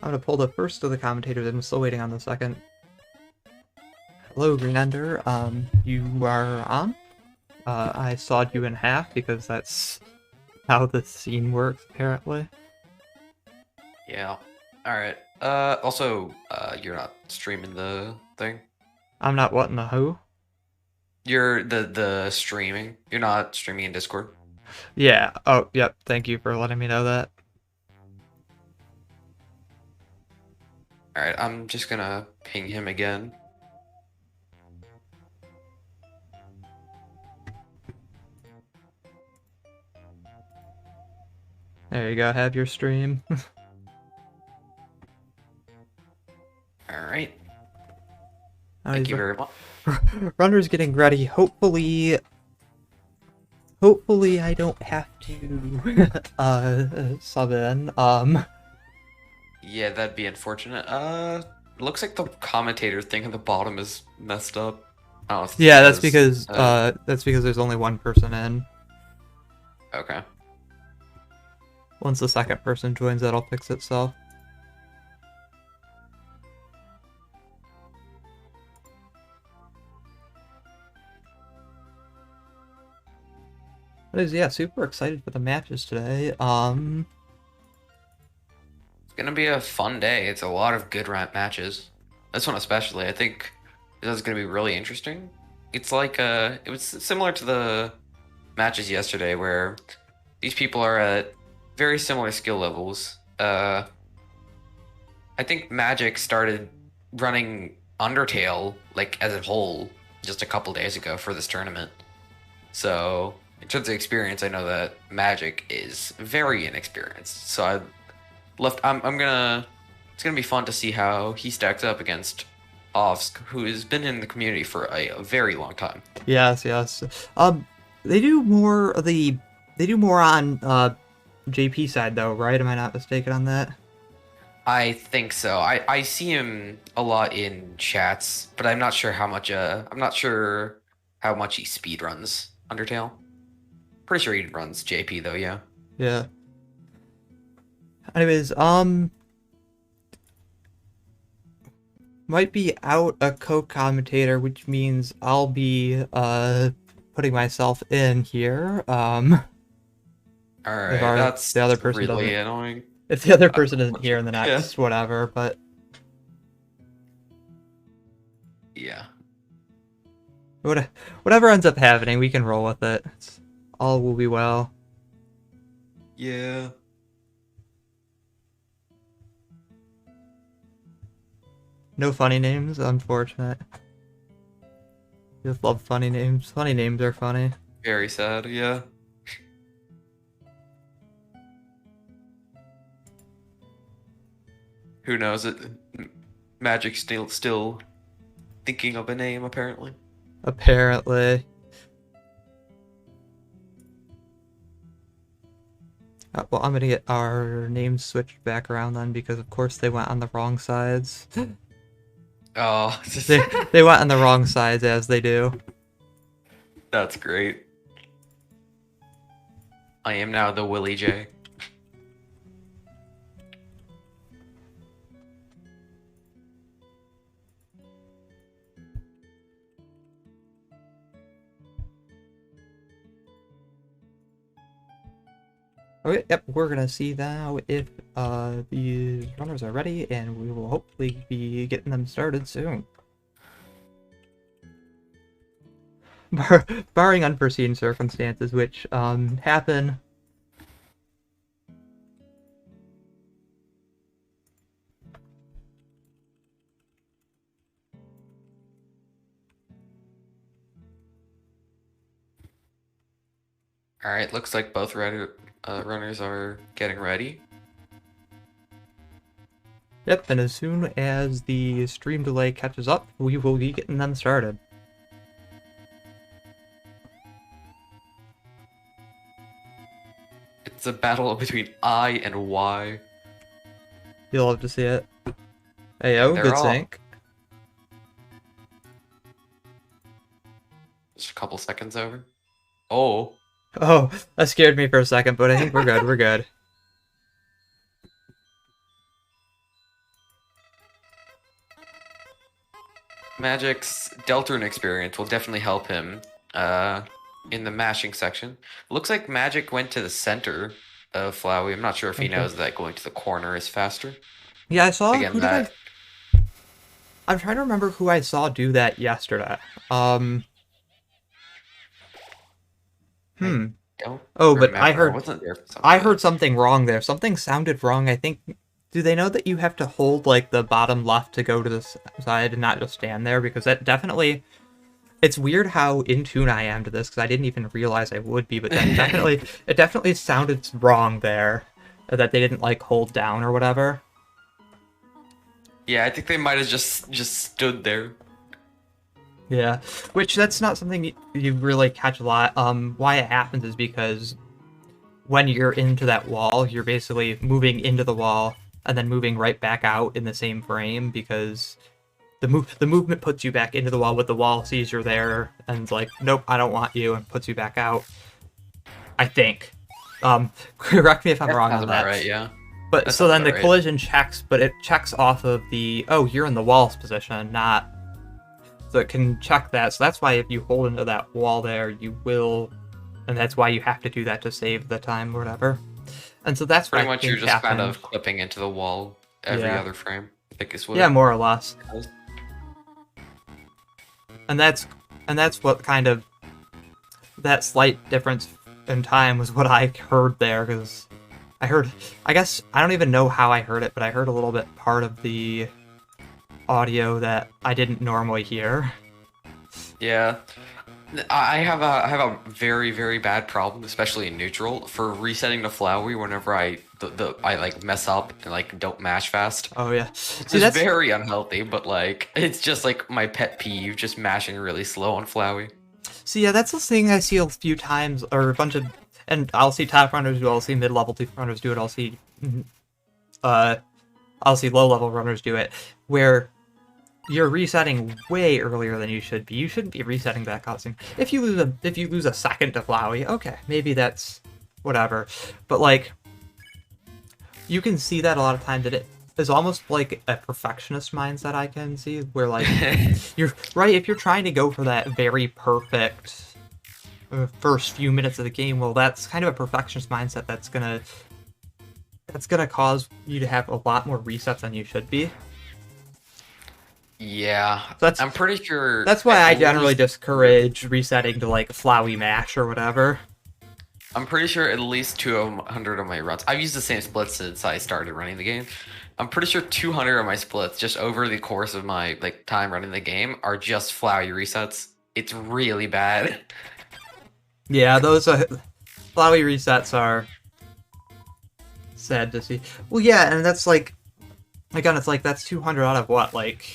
I'm gonna pull the first of the commentators. I'm still waiting on the second. Hello, Green Ender. You are on? I sawed you in half because that's how the scene works, apparently. Yeah. Alright. Also, you're not streaming the thing? I'm not what in the who? You're the streaming. You're not streaming in Discord? Yeah. Oh, yep. Thank you for letting me know that. Alright, I'm just gonna ping him again. There you go. Have your stream. Alright. Now Thank he's you very much. Runner's getting ready. Hopefully I don't have to sub in. Yeah, that'd be unfortunate. Looks like the commentator thing at the bottom is messed up. Oh, it's Yeah, because that's because there's only one person in. okay. Once the second person joins, that'll fix itself. But yeah, super excited for the matches today. It's gonna be a fun day. It's a lot of good matches. This one especially. I think this is gonna be really interesting. It's like it was similar to the matches yesterday where these people are at very similar skill levels. I think Magic started running Undertale like as a whole just a couple days ago for this tournament. So in terms of experience, I know that Magic is very inexperienced. So I'm gonna it's gonna be fun to see how he stacks up against Ovsk, who has been in the community for a very long time. Yes, yes. They do more of the they do more on JP side though, right? Am I not mistaken on that? I think so. I see him a lot in chats, but I'm not sure how much he speed runs Undertale. Pretty sure he runs JP though, yeah. Yeah. Anyways, might be out a co-commentator, which means I'll be putting myself in here. If Alright, that's the other person really doesn't, annoying. if the other person isn't here in the Yeah. next whatever, but Yeah. whatever ends up happening, we can roll with it. All will be well. Yeah. No funny names, unfortunate. Just love funny names. Funny names are funny. Very sad, yeah. Who knows it? Magic still thinking of a name apparently. Apparently. Well, I'm gonna get our names switched back around then because of course they went on the wrong sides. Oh, They went on the wrong sides as they do. that's great. I am now the Willie J. Okay, yep, we're gonna see now if these runners are ready, and we will hopefully be getting them started soon. Barring unforeseen circumstances, which happen. All right, looks like both runners are getting ready. Yep, and as soon as the stream delay catches up, we will be getting them started. It's a battle between I and Y. You'll love to see it. Ayo, They're good all sync. just a couple seconds over. Oh, Oh, that scared me for a second, but I think we're good, we're good. Magic's Deltarune experience will definitely help him in the mashing section. Looks like Magic went to the center of Flowey. I'm not sure if he Okay. knows that going to the corner is faster. Yeah, I saw. Again, Who did I? that I'm trying to remember who I saw do that yesterday. Um. I Hmm. don't Oh, but remember. I wasn't there for some I of it. heard something wrong there. Something sounded wrong. I think. Do they know that you have to hold like the bottom left to go to the side and not just stand there? Because that definitely. It's weird how in tune I am to this because I didn't even realize I would be, but that definitely it definitely sounded wrong there that they didn't like hold down or whatever. Yeah, I think they might have just stood there. Yeah, which that's not something you really catch a lot. Why it happens is because when you're into that wall, you're basically moving into the wall and then moving right back out in the same frame because the movement puts you back into the wall, but the wall sees you're there and is like, nope, I don't want you, and puts you back out. I think. Correct me if I'm That wrong sounds on about that. right, yeah. But That so sounds then about the right. collision checks, but it checks off of the you're in the wall's position, not so it can check that. So that's why if you hold into that wall there, you will, and that's why you have to do that to save the time or whatever. And so that's what Pretty I much you're think just kind happened. of clipping into the wall every Yeah, other frame. I think is what yeah, it more or less. does. And that's what kind of that slight difference in time was what I heard there because I heard. I guess I don't even know how I heard it, but I heard a little bit part of the audio that I didn't normally hear. Yeah. I have a very very bad problem, especially in neutral, for resetting the Flowey whenever I like mess up and like don't mash fast. Oh yeah. See It's that's very unhealthy, but like it's just like my pet peeve, just mashing really slow on Flowey. See yeah, that's the thing I see a few times or a bunch of and I'll see top runners do it, I'll see mid level runners do it, uh I'll see low level runners do it, where you're resetting way earlier than you should be. You shouldn't be resetting that costume. If you lose a second to Flowey, okay, maybe that's whatever. But like you can see that a lot of times that it is almost like a perfectionist mindset I can see where like you're right if you're trying to go for that very perfect first few minutes of the game, well that's kind of a perfectionist mindset that's gonna cause you to have a lot more resets than you should be. Yeah, So I'm pretty sure that's why at I generally least discourage resetting to like Flowey Mash or whatever. I'm pretty sure at least 200 of my runs. I've used the same splits since I started running the game. I'm pretty sure 200 of my splits just over the course of my like time running the game are just Flowey resets. It's really bad. Yeah, those Flowey resets are sad to see. Well, yeah, and that's like again, it's like that's 200 out of what? Like,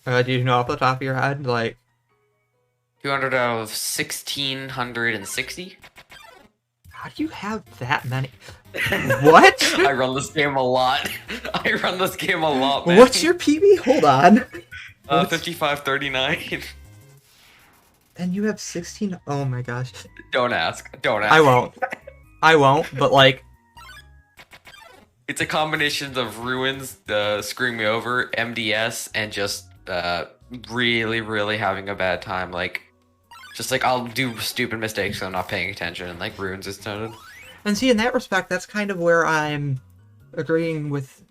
do you know off the top of your head? Like, 200 out of 1660. how do you have that many? What? I run this game a lot. I run this game a lot, man. What's your PB? Hold on. 5539. And you have 16. Oh my gosh. Don't ask. Don't I ask. won't. I won't. But like, It's a combination of ruins, screwing me over, MDS, and just really, really having a bad time. Like, just like I'll do stupid mistakes because I'm not paying attention, and like ruins is noted. and see, in that respect, that's kind of where I'm agreeing with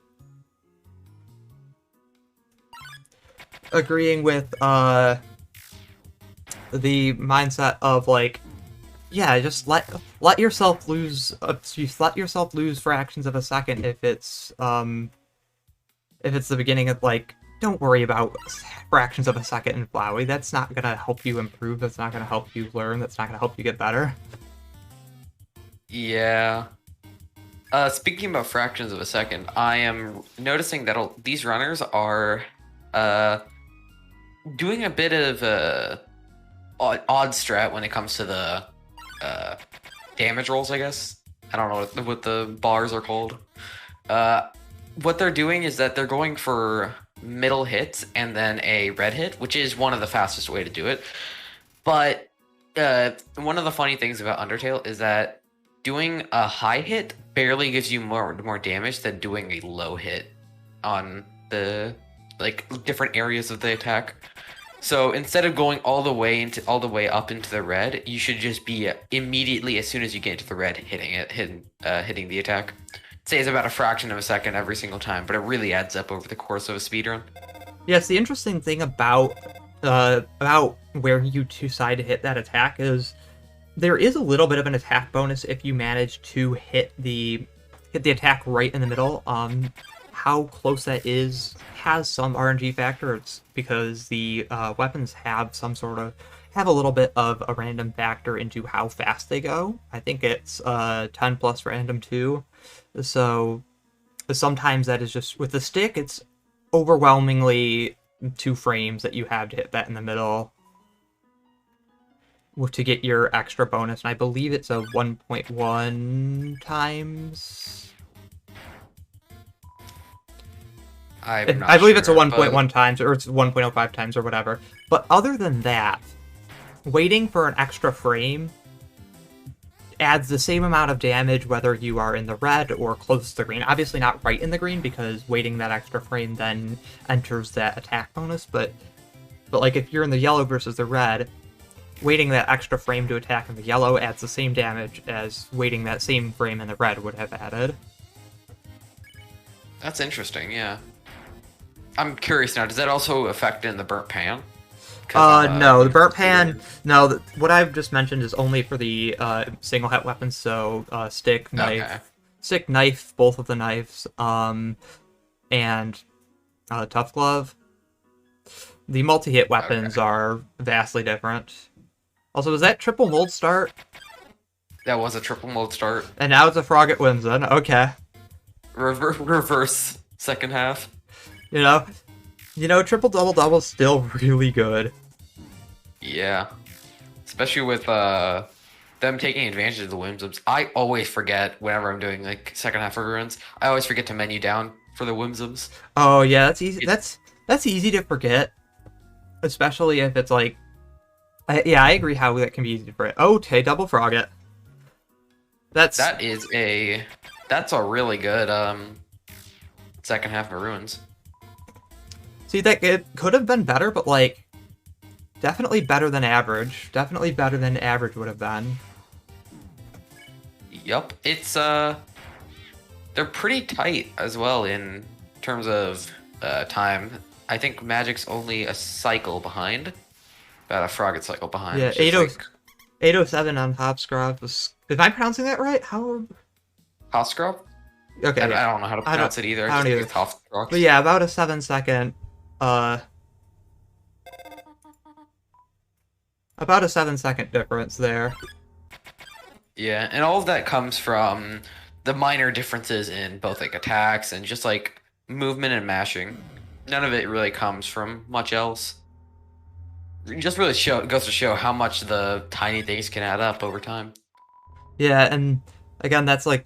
the mindset of like, yeah, just let yourself lose just let yourself lose fractions of a second if it's the beginning of like, don't worry about fractions of a second in Flowey. That's not gonna help you improve, that's not gonna help you learn, that's not gonna help you get better. Yeah. Speaking about fractions of a second, I am noticing that these runners are uh, doing a bit of odd strat when it comes to the damage rolls, I guess. I don't know what the bars are called. What they're doing is that they're going for middle hits and then a red hit, which is one of the fastest way to do it. But one of the funny things about Undertale is that doing a high hit barely gives you more damage than doing a low hit on the like different areas of the attack. So instead of going all the way up into the red, you should just be immediately as soon as you get into the red, hitting the attack. It saves about a fraction of a second every single time, but it really adds up over the course of a speedrun. Yes, the interesting thing about where you decide to hit that attack is there is a little bit of an attack bonus if you manage to hit the attack right in the middle. How close that is has some RNG factor. It's because the weapons have have a little bit of a random factor into how fast they go. I think it's 10 plus random too. So sometimes that is just with the stick. It's overwhelmingly 2 frames that you have to hit that in the middle to get your extra bonus, and I believe it's a 1.1 times. I'm not I believe it's a sure, 1.1 but times, or it's 1.05 times, or whatever. But other than that, waiting for an extra frame adds the same amount of damage whether you are in the red or close to the green. Obviously not right in the green, because waiting that extra frame then enters that attack bonus, but like if you're in the yellow versus the red, waiting that extra frame to attack in the yellow adds the same damage as waiting that same frame in the red would have added. that's interesting. Yeah, I'm curious now. Does that also affect in the burnt pan? Because No, the burnt curious. pan. No, what I've just mentioned is only for the single hit weapons. So Okay. stick, knife, both of the knives, and tough glove. The multi-hit weapons Okay. are vastly different. Also, was that triple mold start? That was a triple mode start. And now it's a frog at Whimsun. Okay, Reverse second half. you know, triple double double still really good. Yeah. Especially with them taking advantage of the whimsims. I always forget whenever I'm doing like second half of runs. I always forget to menu down for the whimsims. Oh yeah, that's easy. It, That's easy to forget, especially if it's like, yeah, I agree how that can be easy to forget. Oh, okay, double frog it. That's that is a that's a really good second half of ruins. see that it could have been better, but like definitely better than average. Definitely better than average would have been. Yup. It's they're pretty tight as well in terms of time. I think Magic's only a cycle behind. About a Frogget cycle behind, Yeah, which is like 807 on hovskrovsk was. Am I pronouncing that right? How? Hofskrop? Okay, yeah. I don't know how to I don't. pronounce it either. I I just don't think either. it's Hofskrop. But yeah, about a 7 second. Uh, about a 7 second difference there. Yeah, and all of that comes from the minor differences in both like attacks and just like movement and mashing. None of it really comes from much else. It just really goes to show how much the tiny things can add up over time. Yeah, and again, that's what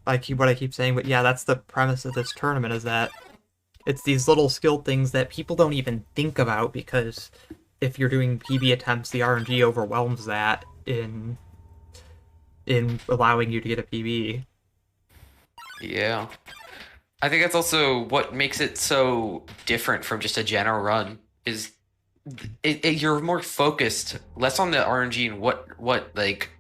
I keep saying. But yeah, that's the premise of this tournament, is that it's these little skill things that people don't even think about, because if you're doing PB attempts, the RNG overwhelms that in allowing you to get a PB. Yeah. I think that's also what makes it so different from just a general run is you're more focused, less on the RNG and what like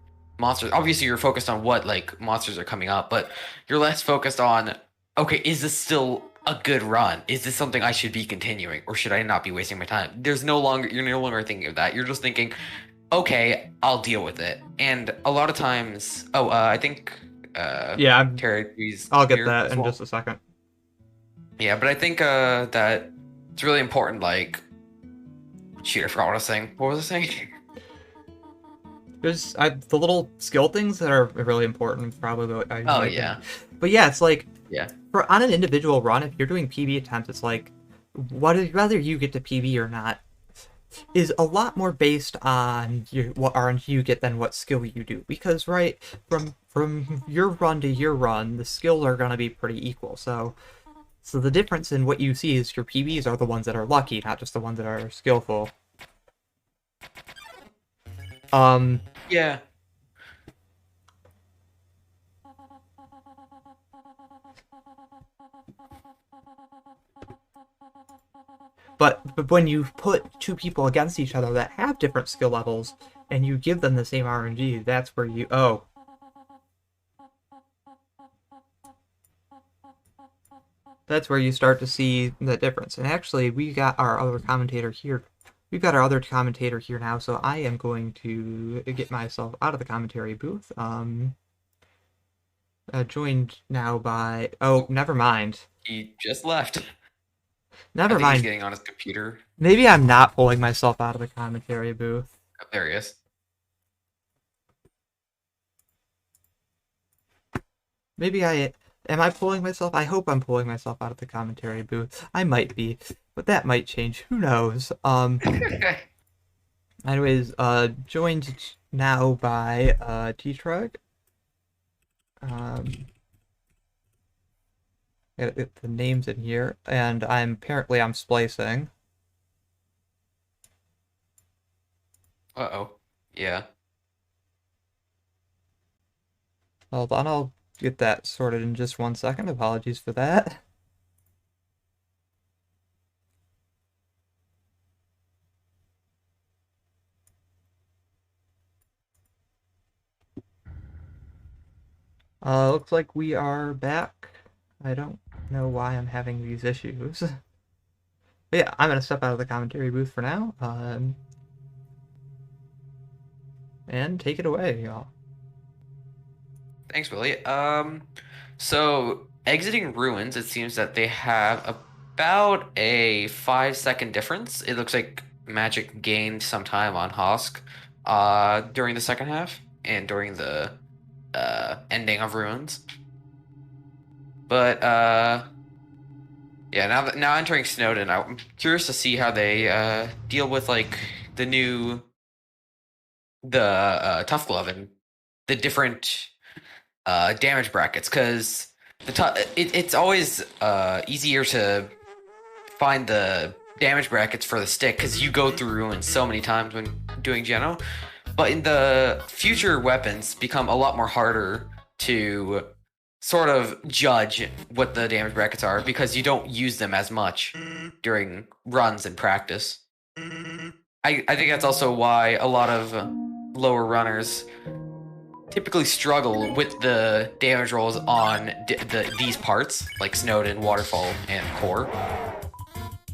monsters. Obviously, you're focused on what like monsters are coming up, but you're less focused on okay, is this still a good run? Is this something I should be continuing, or should I not be wasting my time? You're no longer thinking of that. You're just thinking, okay, I'll deal with it. And a lot of times, I think Yeah, Terry Tree's I'll get here that as in well. just a second. Yeah, but I think that it's really important. Like, shoot, I forgot what I was saying. What was I saying? There's the little skill things that are really important, probably in Oh my opinion. yeah, But yeah, it's like yeah, for on an individual run, if you're doing PB attempts, it's like whether you get to PB or not is a lot more based on what RNG you get than what skill you do. Because right from your run to your run, the skills are gonna be pretty equal. So the difference in what you see is your PBs are the ones that are lucky, not just the ones that are skillful. Um, yeah. but when you put two people against each other that have different skill levels and you give them the same RNG, that's where you that's where you start to see the difference. And actually, we got our other commentator here. We've got our other commentator here now, so I am going to get myself out of the commentary booth. Joined now by... Oh, never mind. He just left. Never I think mind. he's getting on his computer. Maybe I'm not pulling myself out of the commentary booth. Oh, there he is. Maybe I... Am I pulling myself? I hope I'm pulling myself out of the commentary booth. I might be, but that might change. Who knows? Anyways, joined now by T-Trug. Gotta get the names in here, and I'm splicing. Uh-oh. Yeah. Hold on, I'll get that sorted in just 1 second. Apologies for that. Looks like we are back. I don't know why I'm having these issues. But yeah, I'm gonna step out of the commentary booth for now. And take it away, y'all. Thanks, Willie. So exiting ruins, it seems that they have about a 5-second difference. It looks like Magic gained some time on Hosk, during the second half and during the ending of ruins. But yeah, now entering Snowden, I'm curious to see how they deal with like the Tough Glove and the different damage brackets, because it's always easier to find the damage brackets for the stick because you go through ruins so many times when doing Geno, but in the future weapons become a lot more harder to sort of judge what the damage brackets are because you don't use them as much during runs and practice. I think that's also why a lot of lower runners typically struggle with the damage rolls on these parts, like Snowden, Waterfall, and Core.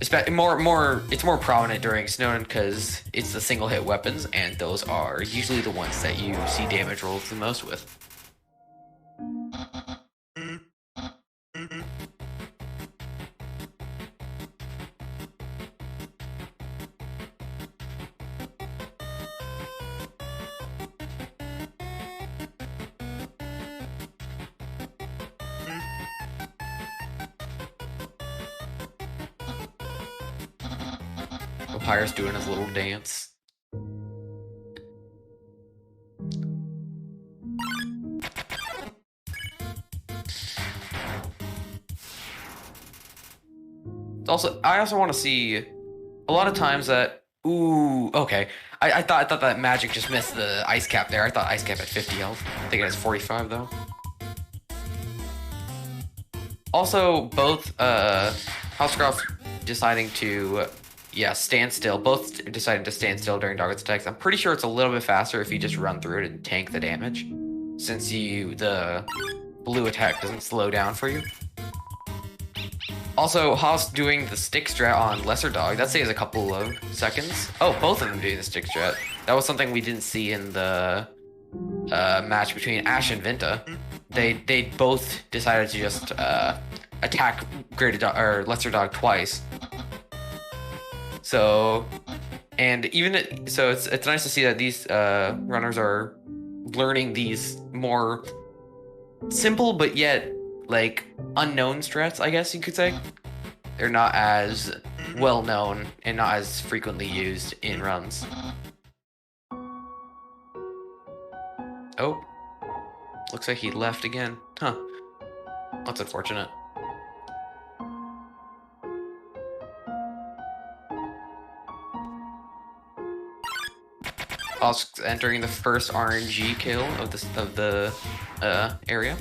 It's more prominent during Snowden because it's the single hit weapons, and those are usually the ones that you see damage rolls the most with. Papyrus doing his little dance. I also want to see a lot of times that okay. I thought that Magic just missed the ice cap there. I thought ice cap had 50 health. I think it has 45 though. Also, both hovskrovsk deciding to stand still. Both deciding to stand still during Doggett's attacks. I'm pretty sure it's a little bit faster if you just run through it and tank the damage, since the blue attack doesn't slow down for you. Also, Hosk doing the stick strat on Lesser Dog, that saves a couple of seconds. Oh, both of them doing the stick strat. That was something we didn't see in the match between Ash and Vinta. They both decided to just attack Lesser Dog twice. So, and it's nice to see that these runners are learning these more simple but yet like unknown strats, I guess you could say. They're not as well known and not as frequently used in runs. Oh, looks like he left again. Huh. That's unfortunate. Hosk entering the first RNG kill of the area.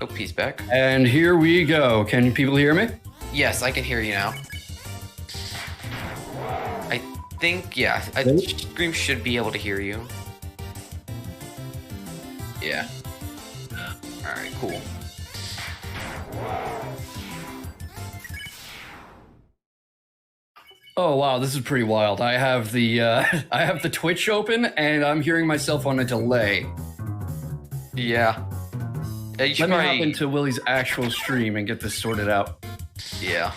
Oh, he's back. And here we go. Can people hear me? Yes, I can hear you now. think, yeah, Scream should be able to hear you. Yeah. Alright, cool. Oh wow, this is pretty wild. I have the I have the Twitch open and I'm hearing myself on a delay. Yeah. You should Let me hop probably... into Willie's actual stream and get this sorted out. Yeah.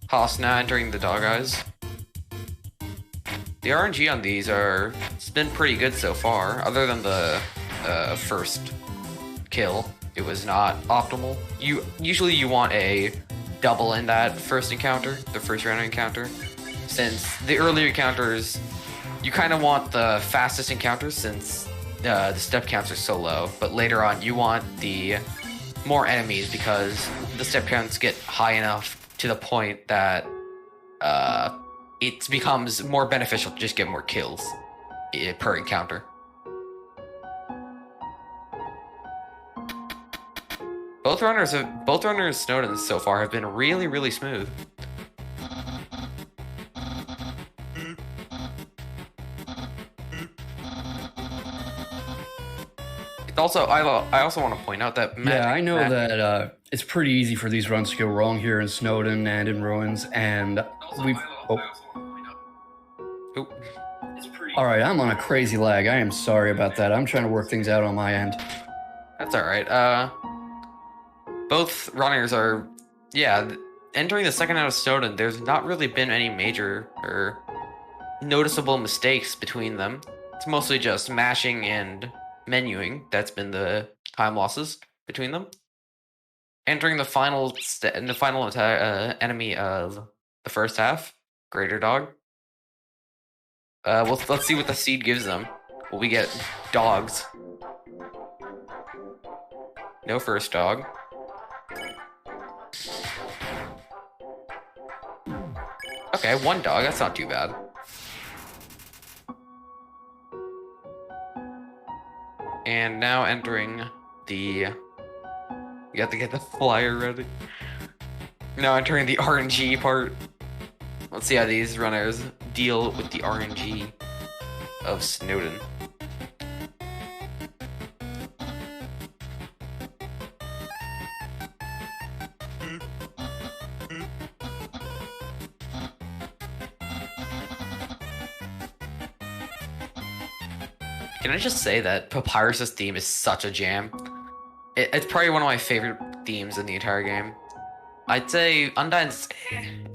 Haas now entering the dog eyes. The RNG on these it's been pretty good so far, other than the first kill. It was not optimal. Usually you want a double in that first encounter, the first round encounter, since the earlier encounters, you kind of want the fastest encounters since the step counts are so low, but later on you want the more enemies because the step counts get high enough to the point that it becomes more beneficial to just get more kills per encounter. Both runners Snowden so far have been really, really smooth. Also, I also want to point out that I know that it's pretty easy for these runs to go wrong here in Snowden and in Ruins, and we've. All right, I'm on a crazy lag. I am sorry about that. I'm trying to work things out on my end. That's all right. Both runners are, entering the second out of Snowden, there's not really been any major or noticeable mistakes between them. It's mostly just mashing and menuing. That's been the time losses between them. Entering the final enemy of the first half, Greater Dog. Let's see what the seed gives them. Will we get dogs? No first dog. Okay, one dog, that's not too bad. And now entering the... You have to get the flyer ready. Now entering the RNG part. Let's see how these runners deal with the RNG of Snowden. Can I just say that Papyrus's theme is such a jam? It's probably one of my favorite themes in the entire game. I'd say Undyne's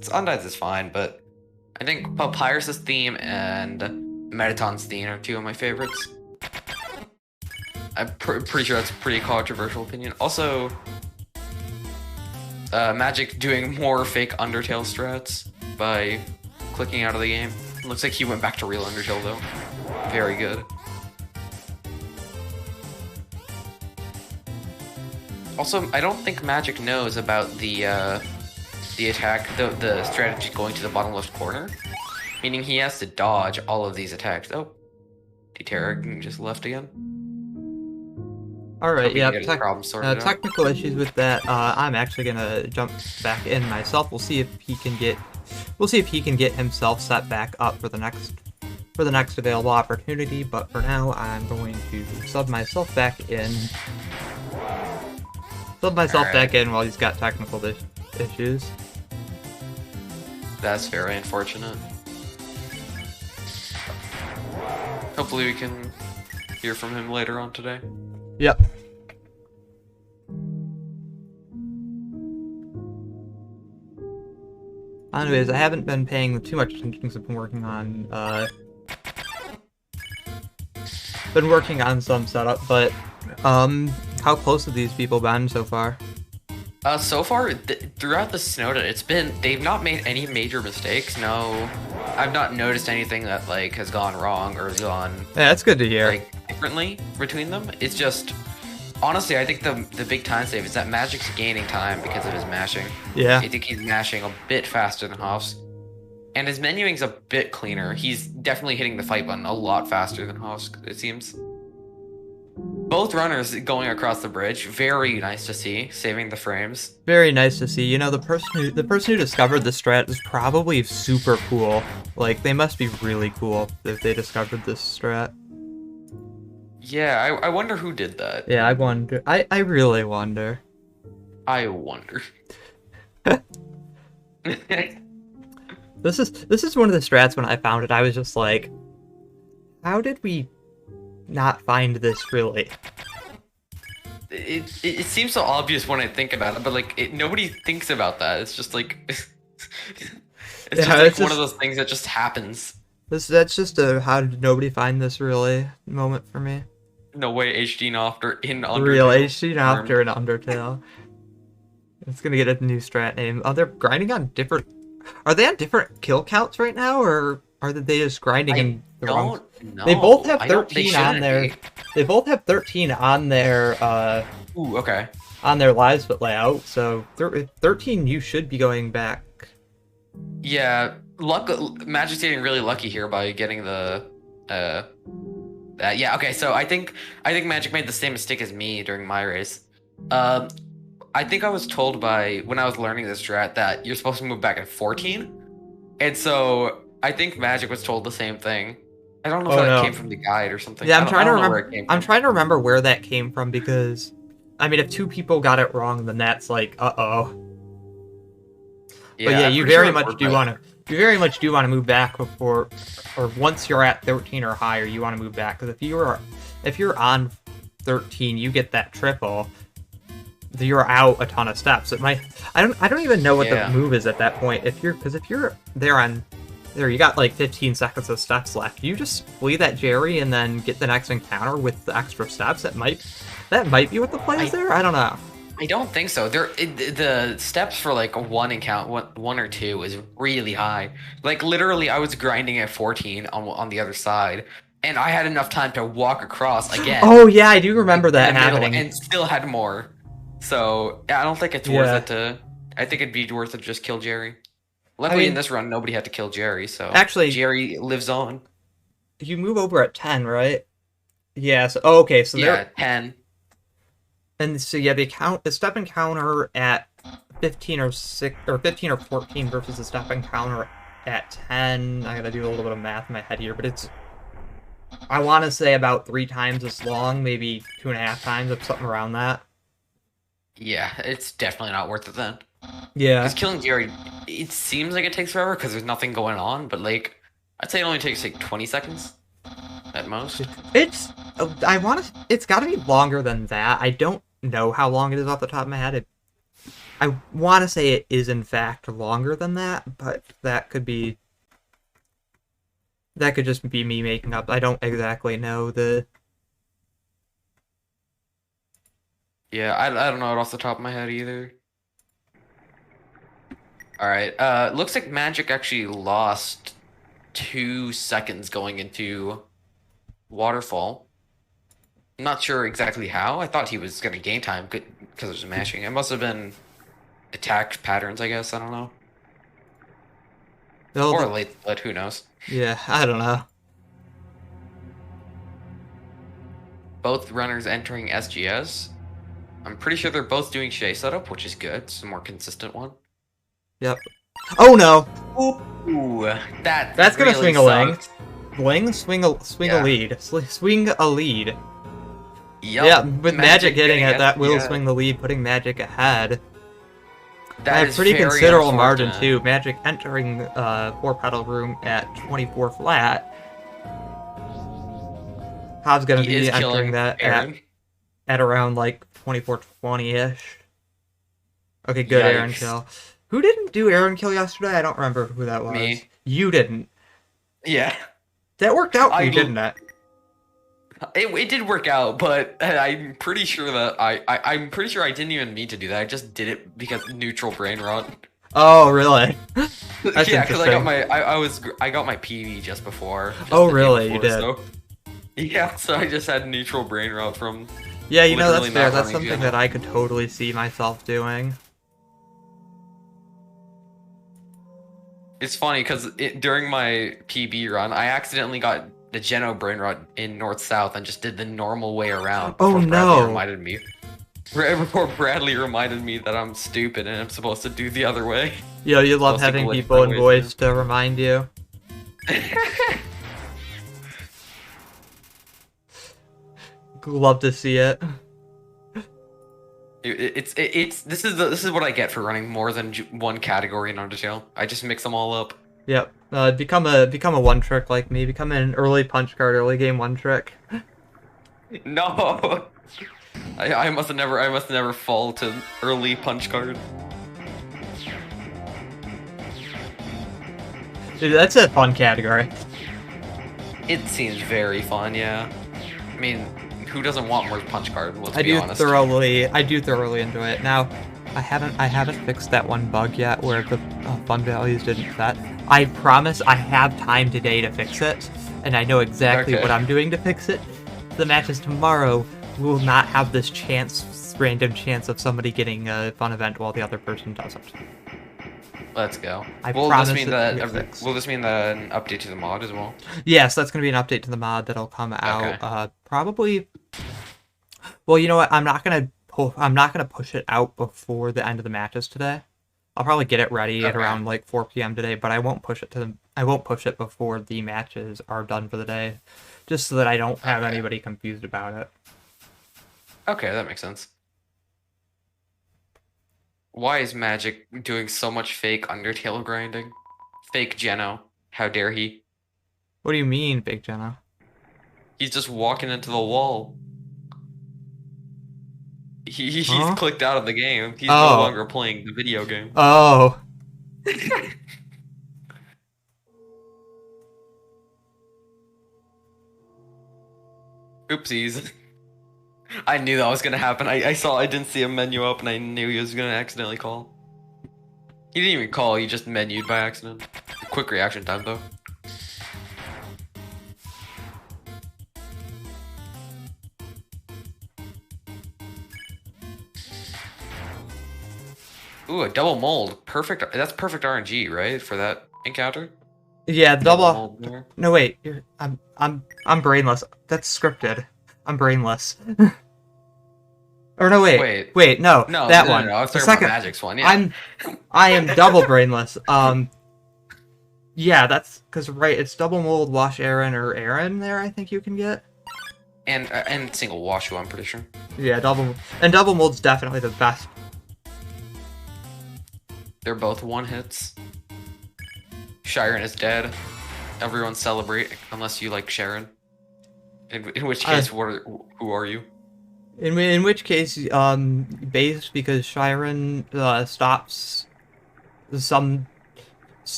is fine, but I think Papyrus's theme and Metaton's theme are two of my favorites. I'm pretty sure that's a pretty controversial opinion. Also, Magic doing more fake Undertale strats by clicking out of the game. Looks like he went back to real Undertale though. Very good. Also, I don't think Magic knows about the attack, the strategy going to the bottom left corner, meaning he has to dodge all of these attacks. Oh, Terra just left again. All right, yeah. Technical issues with that. I'm actually gonna jump back in myself. We'll see if he can get himself set back up for the next available opportunity. But for now, I'm going to sub myself back in. Back in while he's got technical issues. That's very unfortunate. Hopefully we can hear from him later on today. Yep. Anyways, I haven't been paying too much attention because I've been working on some setup, but how close have these people been so far? So far, throughout the Snowden, they've not made any major mistakes. No, I've not noticed anything that, like, has gone wrong or has gone... Yeah, that's good to hear. Like, differently between them. It's just... Honestly, I think the big time save is that Magic's gaining time because of his mashing. Yeah. I think he's mashing a bit faster than Hovsk. And his menuing's a bit cleaner. He's definitely hitting the fight button a lot faster than Hovsk, it seems. Both runners going across the bridge, very nice to see, saving the frames. Very nice to see. You know, the person who discovered the strat is probably super cool. Like, they must be really cool if they discovered this strat. Yeah, I wonder who did that. Yeah, I wonder. I really wonder. I wonder. This is one of the strats when I found it, I was just like, how did we not find this really? It seems so obvious when I think about it, but like nobody thinks about that. It's just like it's just like one of those things that just happens. That's just a how did nobody find this really moment for me. No way HD after in Undertale. Real HD after in Undertale. It's gonna get a new strat name. Oh, they're grinding on different. Are they on different kill counts right now, or are they just grinding in the wrong? No, they both have they 13 on their. be. They both have 13 on their. Ooh, okay. On their live split layout, so 13 you should be going back. Yeah, Magic's getting really lucky here by getting the yeah, okay, so I think Magic made the same mistake as me during my race. I think I was told when I was learning this strat that you're supposed to move back at 14. And so I think Magic was told the same thing. I don't know if that came from the guide or something. Yeah, I'm trying to remember. I'm trying to remember where that came from because, I mean, if two people got it wrong, then that's like, uh-oh. Yeah, but yeah, you very much do want to move back before, or once you're at 13 or higher, you want to move back because if you're on 13, you get that triple. You're out a ton of steps. It might. I don't even know what the move is at that point. If you're there, you got like 15 seconds of steps left. You just flee that Jerry and then get the next encounter with the extra steps. That might be what the play is there. I don't know. I don't think so. The steps for like one or two is really high. Like literally, I was grinding at 14 on the other side, and I had enough time to walk across again. Oh yeah, I do remember that happening. And still had more. So I don't think it's worth it to. I think it'd be worth it to just kill Jerry. Luckily, in this run, nobody had to kill Jerry, so actually Jerry lives on. You move over at 10, right? Yeah. So okay. So yeah, 10. And so yeah, the step encounter at 15 or 15 or 14 versus the step encounter at 10. I gotta do a little bit of math in my head here, but it's I want to say about 3 times as long, maybe 2.5 times, or something around that. Yeah, it's definitely not worth it then. Yeah. Because killing Jerry, it seems like it takes forever because there's nothing going on, but like, I'd say it only takes like 20 seconds at most. It's got to be longer than that. I don't know how long it is off the top of my head. I want to say it is in fact longer than that, but that could just be me making up. I don't exactly know the. Yeah, I don't know it off the top of my head either. Alright, looks like Magic actually lost 2 seconds going into Waterfall. I'm not sure exactly how. I thought he was going to gain time because it was mashing. It must have been attack patterns, I guess. I don't know. Or late, but who knows? Yeah, I don't know. Both runners entering SGS. I'm pretty sure they're both doing Shay setup, which is good. It's a more consistent one. Yep. Oh no! Ooh, that's gonna really swing a ling. Ling, swing a lead. Swing a lead. Yep. Yeah, with Magic hitting it, that will swing the lead, putting Magic ahead. That is pretty considerable margin too. Magic entering 4-petal room at 24 flat. Hov's gonna be entering that at around like 24-20-ish. Okay, good. Yikes. Aaron kill. Who didn't do Aaron kill yesterday? I don't remember who that was. Me. You didn't. Yeah. That worked out for you, didn't it? It did work out, but I'm pretty sure that I'm pretty sure I didn't even mean to do that. I just did it because neutral brain rot. Oh really? That's yeah, because I got my PV just before. Oh really? You did. So, yeah, so I just had neutral brain rot from. Yeah, you know that's fair. That's something that I could totally see myself doing. It's funny because during my PB run, I accidentally got the Geno brain rot in north-south and just did the normal way around Oh, before Bradley no. reminded me. Right before Bradley reminded me that I'm stupid and I'm supposed to do the other way. Yo, you love Supposed to having glitch people my in way voice to remind you. Love to see it. This is what I get for running more than one category in Undertale. I just mix them all up. Yep. Become a one trick like me. Become an early punch card, early game one trick. No, I must never fall to early punch card. Dude, that's a fun category. It seems very fun, yeah. I mean, who doesn't want more punch card? Let's I be do honest. thoroughly enjoy it. Now, I haven't fixed that one bug yet where the fun values didn't set. I promise I have time today to fix it, and I know exactly Okay. what I'm doing to fix it. The matches tomorrow will not have this random chance of somebody getting a fun event while the other person doesn't. Let's go. I Will promise this mean it that will get fixed. will this mean that an update to the mod as well? Yes, that's going to be an update to the mod that'll come out Okay. probably. Well, you know what? I'm not gonna push it out before the end of the matches today. I'll probably get it ready at Okay. around like 4 p.m. today, but I won't push it before the matches are done for the day, just so that I don't have Okay. anybody confused about it. Okay, that makes sense. Why is Magic doing so much fake Undertale grinding? Fake Geno. How dare he? What do you mean, Big Jenna? He's just walking into the wall. He's Huh? clicked out of the game. He's Oh. no longer playing the video game. Oh, Oopsies. I knew that was gonna happen. I didn't see a menu up and I knew he was gonna accidentally call. He didn't even call, he just menued by accident. Quick reaction time though. Ooh, a double mold. Perfect. That's perfect RNG, right? For that encounter? yeah, double. mold there. No, wait. I'm brainless. That's scripted. I'm brainless. Or no, wait, no, No, that no, one. No, I was The talking second, about Magic's one. Yeah. I am double brainless. Yeah, that's because right, it's double mold, wash Aaron or Aaron. There, I think you can get. And single washu, I'm pretty sure. Yeah, double mold's definitely the best. They're both one hits. Sharon is dead. Everyone celebrate unless you like Sharon. In which case, who are you? In which case, based because Shiren stops some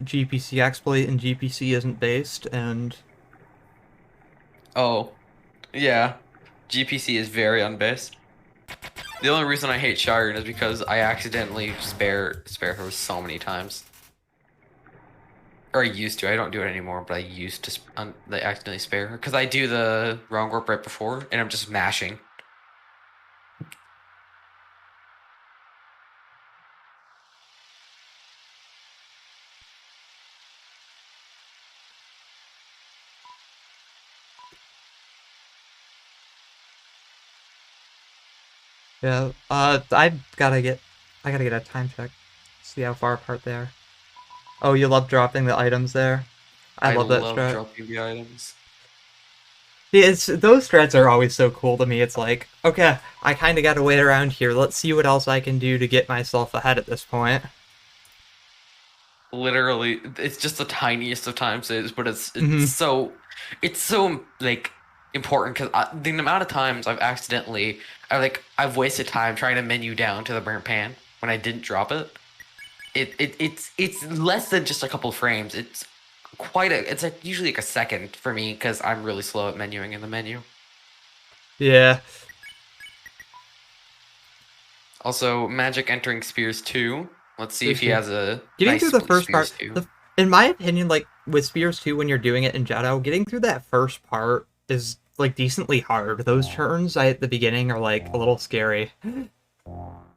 GPC exploit and GPC isn't based, and Oh, yeah. GPC is very unbased. The only reason I hate Sharon is because I accidentally spare her so many times. Or I used to. I don't do it anymore, but I used to accidentally spare her because I do the wrong warp right before, and I'm just mashing. yeah, I gotta get a time check, see how far apart they are. Oh, you love dropping the items there. I love that strat. Dropping the items. Yeah, those strats are always so cool to me. It's like, okay, I kind of got to wait around here. Let's see what else I can do to get myself ahead at this point. Literally, it's just the tiniest of time saves, but it's Mhm. so like important because the amount of times I've wasted time trying to menu down to the burnt pan when I didn't drop it. It's less than just a couple frames. It's usually like a second for me because I'm really slow at menuing in the menu. Yeah. Also, Magic entering Spears 2. Let's see if he Spears has a Getting nice through the split first Spears part, 2. in my opinion, like with Spears 2, when you're doing it in Jetto, getting through that first part is like decently hard. Those turns at the beginning are like a little scary.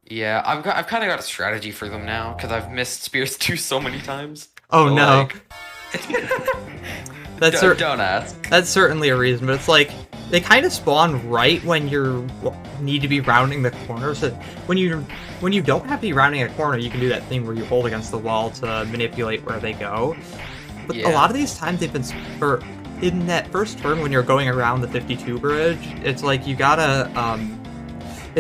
Yeah, I've kind of got a strategy for them now because I've missed Spears 2 so many times. Oh So, no. like, Don't ask. That's certainly a reason, but it's like they kind of spawn right when you need to be rounding the corner. So when you don't have to be rounding a corner, you can do that thing where you hold against the wall to manipulate where they go. But a lot of these times they've been in that first turn when you're going around the 52 bridge. It's like you gotta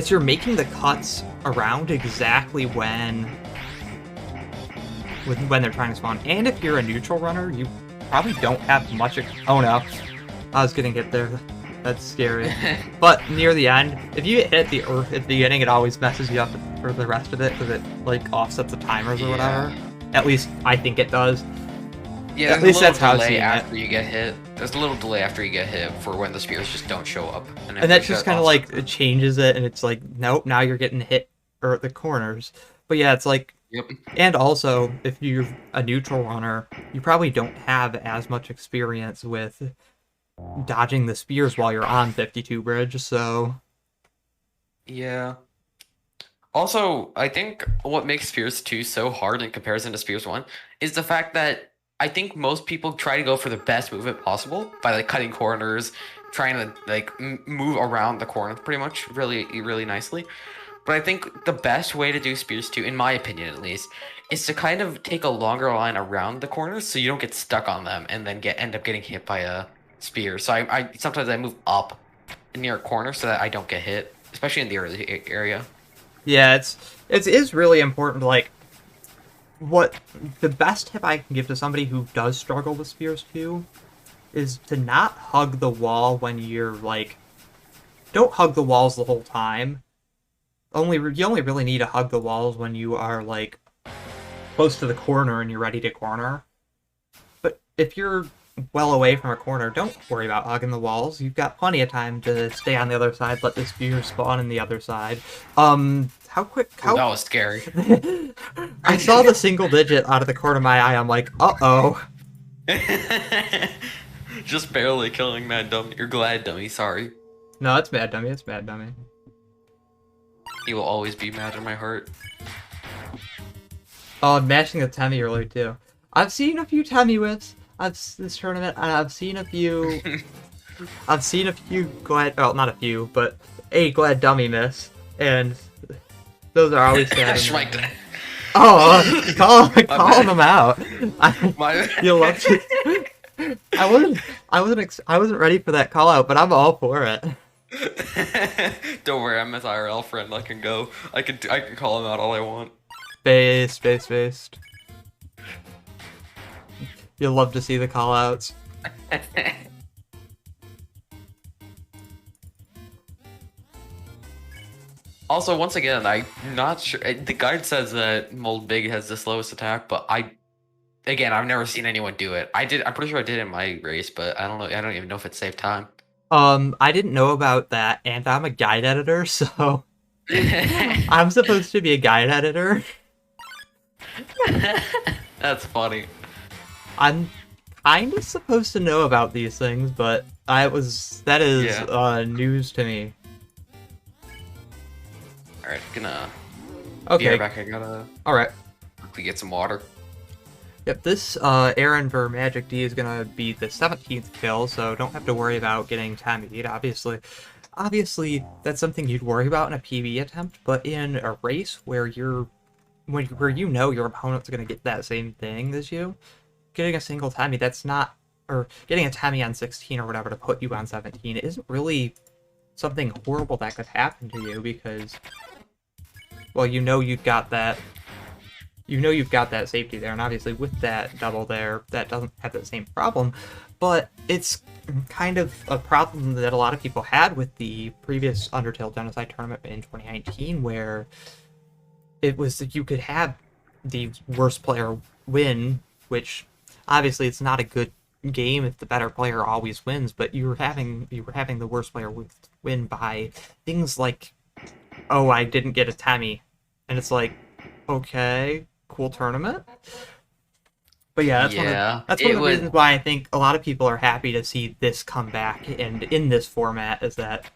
you're making the cuts around exactly when they're trying to spawn. And if you're a neutral runner, you probably don't have much. Oh no, I was gonna get there. That's scary. But near the end, if you hit the earth at the beginning, it always messes you up for the rest of it because it like offsets the timers or whatever. At least I think it does. Yeah, at least that's how it's after you get hit. There's a little delay after you get hit for when the spears just don't show up. And that just kind of like it changes it, and it's like, nope, now you're getting hit or at the corners. But yeah, it's like, and also if you're a neutral runner, you probably don't have as much experience with dodging the spears while you're on 52 bridge, so yeah. Also, I think what makes Spears 2 so hard in comparison to Spears 1 is the fact that I think most people try to go for the best movement possible by like cutting corners, trying to like move around the corner pretty much really, really nicely. But I think the best way to do Spears 2, in my opinion at least, is to kind of take a longer line around the corners so you don't get stuck on them and then end up getting hit by a spear. So I sometimes I move up near a corner so that I don't get hit, especially in the early area. Yeah, it is really important to like what the best tip I can give to somebody who does struggle with spears too is to not hug the wall when you're like, don't hug the walls the whole time. You only really need to hug the walls when you are like close to the corner and you're ready to corner. But if you're well away from a corner, don't worry about hugging the walls. You've got plenty of time to stay on the other side, let the spear spawn on the other side. How quick? That was scary. I saw the single digit out of the corner of my eye. I'm like, uh-oh. Just barely killing Mad Dummy. You're Glad Dummy, sorry. No, it's Mad Dummy. It's Mad Dummy. He will always be mad in my heart. Oh, I'm mashing the Temmie earlier, too. I've seen a few Temmie whips this tournament, and I've seen a few... Glad... Well, not a few, but a Glad Dummy miss, and those are always sad. Oh, calling them out. You'll love to... I wasn't ready for that call out, but I'm all for it. Don't worry, I'm his IRL friend. I can go. I can call him out all I want. Based. You'll love to see the call outs. Also, once again, I'm not sure. The guide says that Mold Big has the slowest attack, but I've never seen anyone do it. I'm pretty sure I did in my race, but I don't know. I don't even know if it saved time. I didn't know about that, and I'm a guide editor, so I'm supposed to be a guide editor. That's funny. I'm kind of supposed to know about these things, but that is news to me. Alright, gonna be right back. I gotta quickly get some water. Yep, this Aaron for TheMagicD is gonna be the 17th kill, so don't have to worry about getting Temmie'd, obviously. Obviously, that's something you'd worry about in a PvE attempt, but in a race where you know your opponent's gonna get that same thing as you, getting a single Temmie, or getting a Temmie on 16 or whatever to put you on 17 isn't really something horrible that could happen to you because, well, you know you've got that safety there, and obviously with that double there, that doesn't have the same problem, but it's kind of a problem that a lot of people had with the previous Undertale Genocide tournament in 2019, where it was that you could have the worst player win, which obviously it's not a good game if the better player always wins, but you were having the worst player win by things like, oh, I didn't get a Temmie, and it's like, okay, cool tournament. But yeah, that's one of the reasons why I think a lot of people are happy to see this come back and in this format is that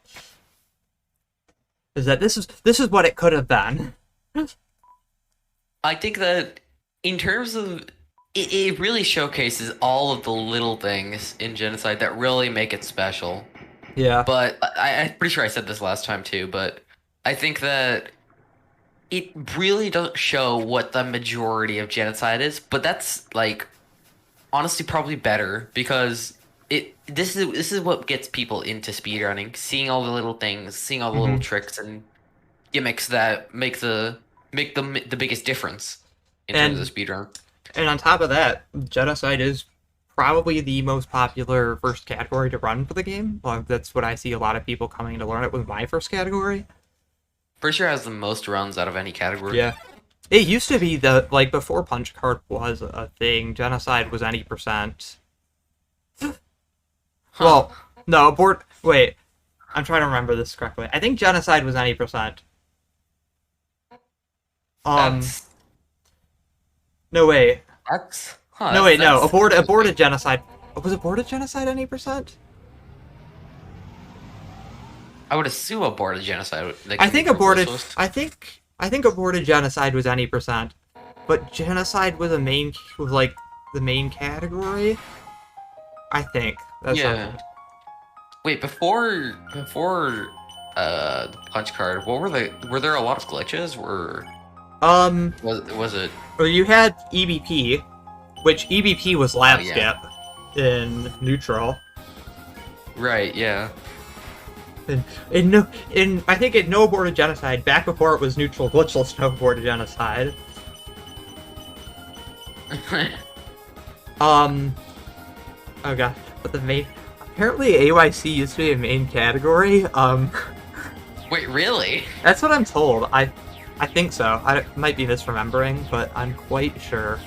this is what it could have been. I think that in terms of it really showcases all of the little things in Genocide that really make it special. Yeah. But I'm pretty sure I said this last time too, but I think that it really doesn't show what the majority of Genocide is, but that's like honestly probably better because this is what gets people into speedrunning, seeing all the little things, seeing all the little Mhm. tricks and gimmicks that make the biggest difference in terms of And speedrun. and on top of that, Genocide is probably the most popular first category to run for the game. Well, that's what I see a lot of people coming to learn it with my first category. Pretty sure it has the most runs out of any category. Yeah. It used to be the like before punch card was a thing, Genocide was any percent. Huh. Well, no, abort wait. I'm trying to remember this correctly. I think Genocide was any percent. That's No way. that's huh, No wait, no. that's Aborted Genocide. Was aborted Genocide any percent? I would assume aborted genocide. They I can be think from this aborted. list. I think aborted Genocide was any percent, but Genocide was like the main category. I think that's Yeah. something. Wait, before the punch card, were there a lot of glitches? Was it Well, you had EBP, which EBP was lap yeah. skip in neutral. Right? Yeah. In I think in No Aborted Genocide, back before it was neutral glitchless No Aborted Genocide. Oh god, but the main apparently AYC used to be a main category. Wait, really? That's what I'm told. I think so. I might be misremembering, but I'm quite sure.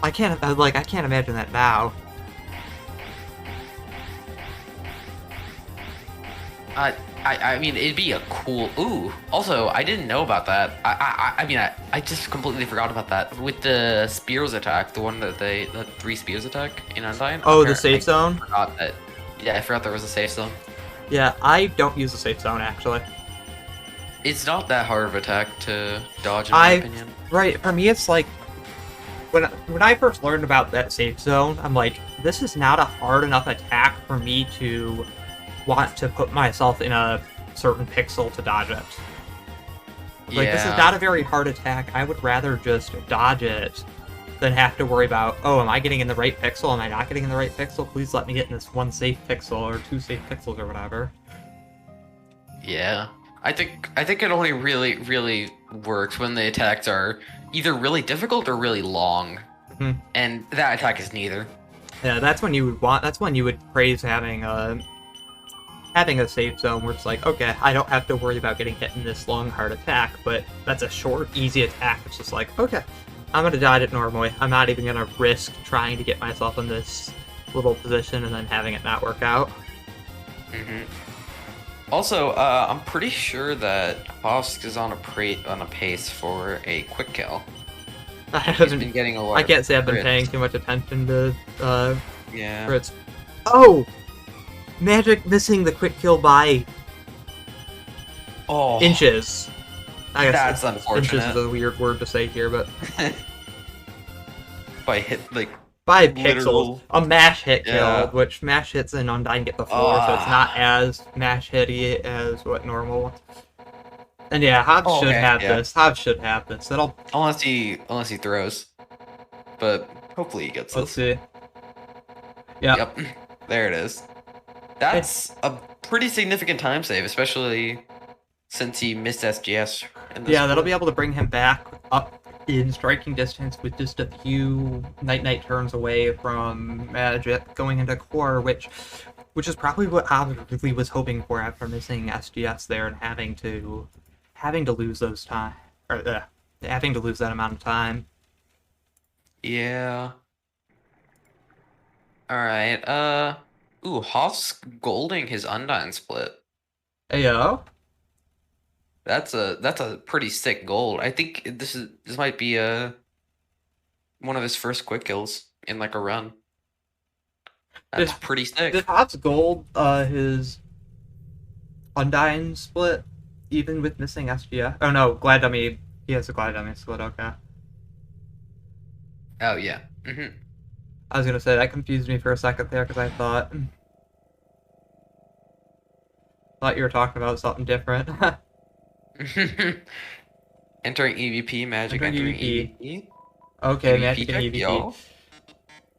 I can't imagine that now. I mean, it'd be a cool. Ooh. Also, I didn't know about that. I mean, I just completely forgot about that with the spears attack, the one that the 3 spears attack in Undyne. Oh, the safe zone? Forgot that. Yeah, I forgot there was a safe zone. Yeah, I don't use the safe zone actually. It's not that hard of attack to dodge, in my opinion. Right, for me it's like when I first learned about that safe zone, I'm like, this is not a hard enough attack for me to want to put myself in a certain pixel to dodge it. Like, this is not a very hard attack. I would rather just dodge it than have to worry about, oh, am I getting in the right pixel? Am I not getting in the right pixel? Please let me get in this one safe pixel or 2 safe pixels or whatever. Yeah. I think it only really works when the attacks are either really difficult or really long. Hmm. And that attack is neither. Yeah, that's when you would praise having a safe zone where it's like, okay, I don't have to worry about getting hit in this long, hard attack, but that's a short, easy attack. It's just like, okay, I'm gonna dodge it normally. I'm not even gonna risk trying to get myself in this little position and then having it not work out. Mm-hmm. Also, I'm pretty sure that Hovsk is on a pace for a quick kill. He's been getting a lot. I can't say I've been crits. paying too much attention to Yeah. crits. Oh, Magic missing the quick kill by Oh. inches. I guess That's inches unfortunate. is a weird word to say here, but By hit like by literal- pixels, a mash hit Yeah. kill, which mash hits in Undyne get the floor, so it's not as mash hitty as what normal. And yeah, Hobbs should have this. Hobbs should have this. That'll. unless he throws, but hopefully he gets Let's this. see. Yeah. Yep, there it is. That's a pretty significant time save, especially since he missed SGS. In this Yeah, that'll split. be able to bring him back up in striking distance with just a few night turns away from Magic going into core, which is probably what Hobbs really was hoping for after missing SGS there and having to lose those time or having to lose that amount of time. Yeah. All right. Ooh, Hovsk golding his Undyne split. Ayo. That's a pretty sick gold. I think this might be one of his first quick kills in like a run. That's pretty sick. Did Hobbs gold his Undyne split even with missing SGS? Oh no, Glad Dummy He has a gliding split, okay. Oh yeah. I was gonna say, that confused me for a second there, because I thought you were talking about something different. Entering EVP, magic entering EVP. Okay, EVP magic and check, EVP. yo.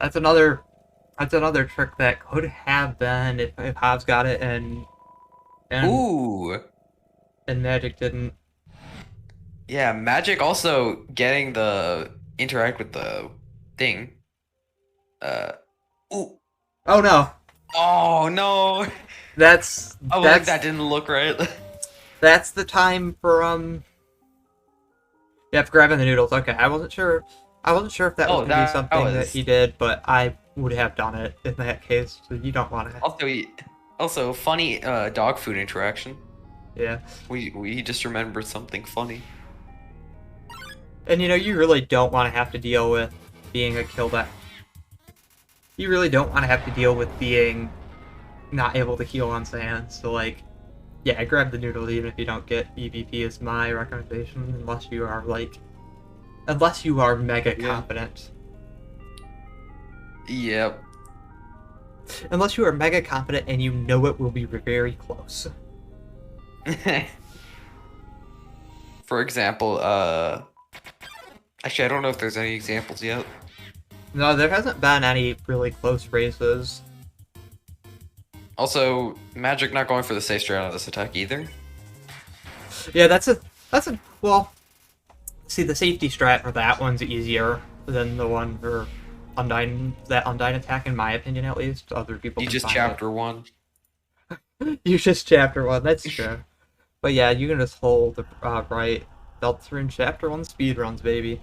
That's another trick that could have been if Hobbs got it and Ooh. Magic didn't. Yeah, magic also getting the interact with the thing. Ooh. Oh no. Oh no. That's I was like, that didn't look right. that's the time for yeah, for grabbing the noodles. Okay, I wasn't sure if that was gonna be something that he did, but I would have done it in that case. So you don't want to. Also funny dog food interaction. Yeah. We just remembered something funny. And you really don't want to have to deal with being a kill that. You really don't want to have to deal with being not able to heal on sand. So like, yeah, grab the noodles even if you don't get EVP is my recommendation, unless you are mega competent. Yep. Unless you are mega competent and you know it will be very close. For example, actually I don't know if there's any examples yet. No, there hasn't been any really close races. Also, magic not going for the safe strat on this attack either. Yeah, well, see, the safety strat for that one's easier than the one for Undyne attack, in my opinion, at least. Other people You can just find chapter 1. You just chapter 1, that's true. But yeah, you can just hold the right delta in chapter 1 speedruns, baby.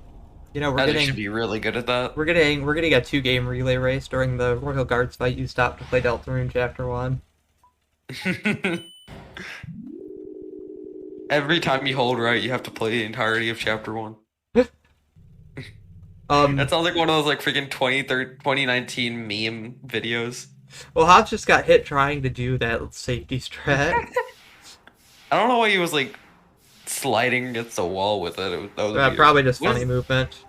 Magic should be really good at that. We're getting a 2-game relay race during the Royal Guards fight. You stop to play Deltarune Chapter 1. Every time you hold right, you have to play the entirety of Chapter 1. That sounds like one of those like freaking 2019 meme videos. Well, Hobbs just got hit trying to do that safety strat. I don't know why he was like sliding against the wall with it. That was Probably just funny movement.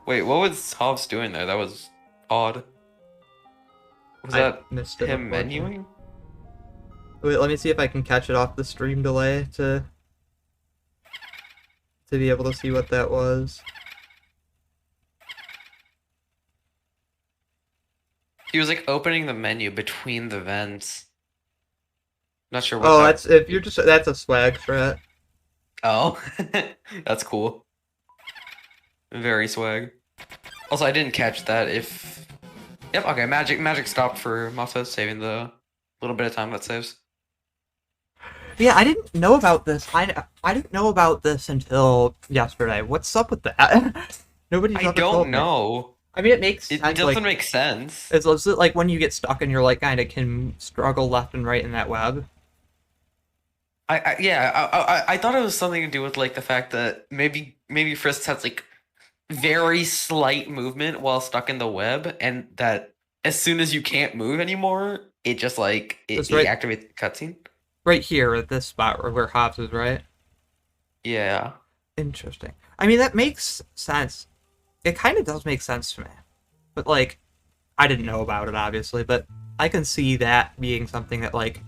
Wait, what was Hobbs doing there? That was odd. Was that him menuing? Wait, let me see if I can catch it off the stream delay to be able to see what that was. He was like opening the menu between the vents. Not sure what. Oh, that's a swag threat. Oh, that's cool. Very swag. Also, I didn't catch that. Yep. Okay. Magic stopped for Mafia, saving the little bit of time that saves. Yeah, I didn't know about this. I didn't know about this until yesterday. What's up with that? Nobody's ever told me. I don't know. I mean, it makes sense. It doesn't make sense. It's like when you get stuck and you're like kind of can struggle left and right in that web. I thought it was something to do with like the fact that maybe Frisk has like very slight movement while stuck in the web, and that as soon as you can't move anymore, it just like it activates the cutscene. Right here at this spot where Hobbs is, right? Yeah. Interesting. I mean, that makes sense. It kind of does make sense to me. But, like, I didn't know about it, obviously, but I can see that being something that, like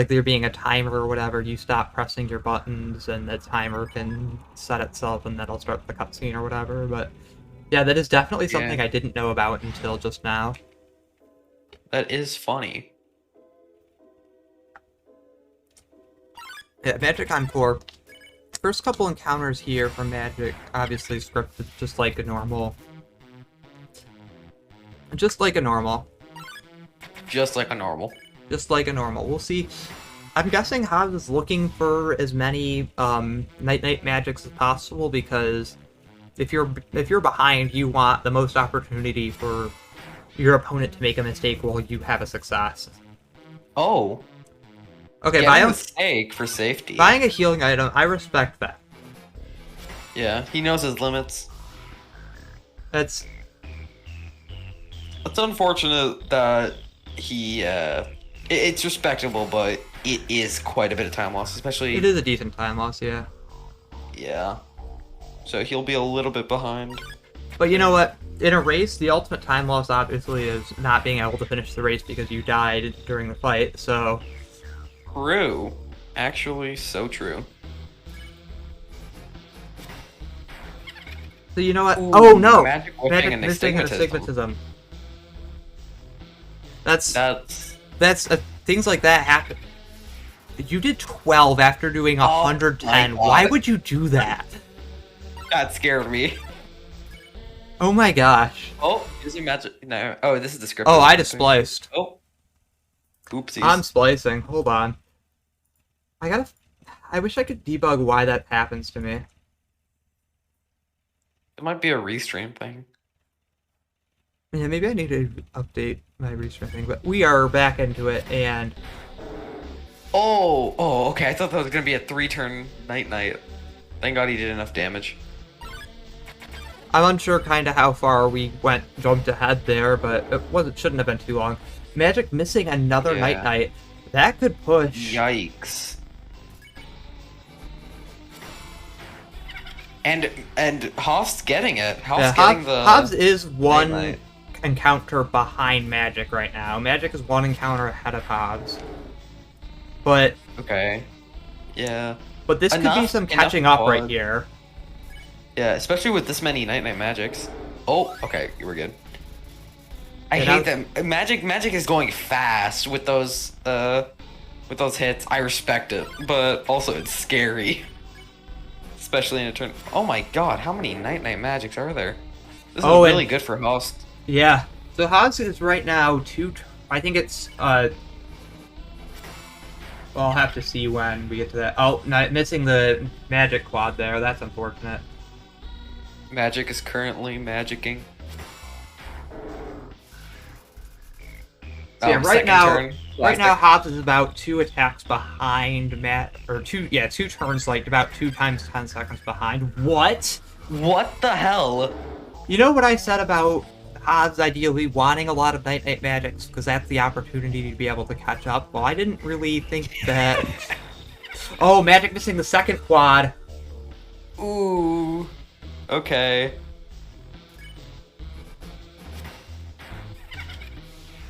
there being a timer or whatever, you stop pressing your buttons and the timer can set itself and that'll start the cutscene or whatever, but yeah, that is definitely something I didn't know about until just now. That is funny. Yeah, Magic Encore. First couple encounters here for Magic, obviously scripted just like a normal. Just like a normal. We'll see. I'm guessing Hobbs is looking for as many night magics as possible, because if you're behind, you want the most opportunity for your opponent to make a mistake while you have a success. Oh. Okay, buy a mistake for safety. Buying a healing item, I respect that. Yeah, he knows his limits. It's unfortunate that he it's respectable, but it is quite a bit of time loss, especially. It is a decent time loss, yeah. Yeah. so he'll be a little bit behind. But you know what? In a race, the ultimate time loss obviously is not being able to finish the race because you died during the fight, so... True. Actually, so true. So you know what? Ooh, oh no! Magic whipping and missing astigmatism. That's That's things like that happen. You did 12 after doing 110. my Why God. would you do that? that scared me. Oh my gosh. Oh, is it magic? No. Oh, this is the script. Oh, I just spliced. Oh. Oopsies. I'm splicing. Hold on. I wish I could debug why that happens to me. It might be a restream thing. Yeah, maybe I need to update my restream thing, but we are back into it, and... Oh, okay. I thought that was gonna be a 3-turn night. Thank God he did enough damage. I'm unsure kind of how far we jumped ahead there, but it shouldn't have been too long. Magic missing another Yeah. night. That could push. Yikes. And Hoff's getting it. Hoff's Yeah, getting the Hobbs is one night. encounter behind Magic right now. Magic is one encounter ahead of Hobbs. But Okay. Yeah. this could be Enough- some enough catching up right quad. here. Yeah, especially with this many night magics. Oh, okay, you were good. I Yeah, hate that- them. Magic is going fast with those hits. I respect it, but also it's scary. Especially in a turn. Oh my God, how many night magics are there? This is Oh, and- really good for Host. Yeah. So Hobbs is right now I think it's well, I'll have to see when we get to that. Oh, missing the Magic quad there. That's unfortunate. Magic is currently magicking. So yeah, right second now, turn. Hobbs is about 2 attacks behind two turns, like about 2 times 10 seconds behind. What? What the hell? You know what I said about Hobbs ideally wanting a lot of night magics because that's the opportunity to be able to catch up? Well, I didn't really think that. Oh, Magic missing the second quad. Ooh. Okay.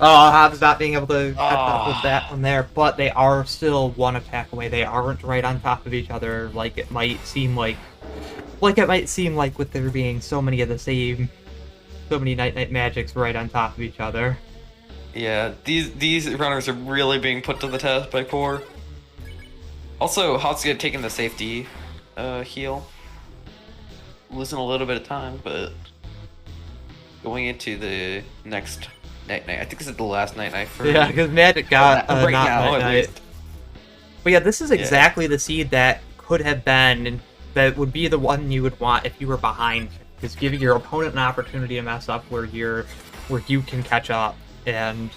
Oh, Hobbs not being able to catch up with that one there, but they are still 1 attack away. They aren't right on top of each other like it might seem like with there being so many night magics right on top of each other. Yeah, these runners are really being put to the test by Core. Also, Hotsuga taking the safety heal. Losing a little bit of time, but going into the next night. I think this is the last night for Yeah, because Magic got right not now night at night. least. But yeah, this is exactly the seed that could have been, and that would be the one you would want if you were behind, is giving your opponent an opportunity to mess up where you can catch up. And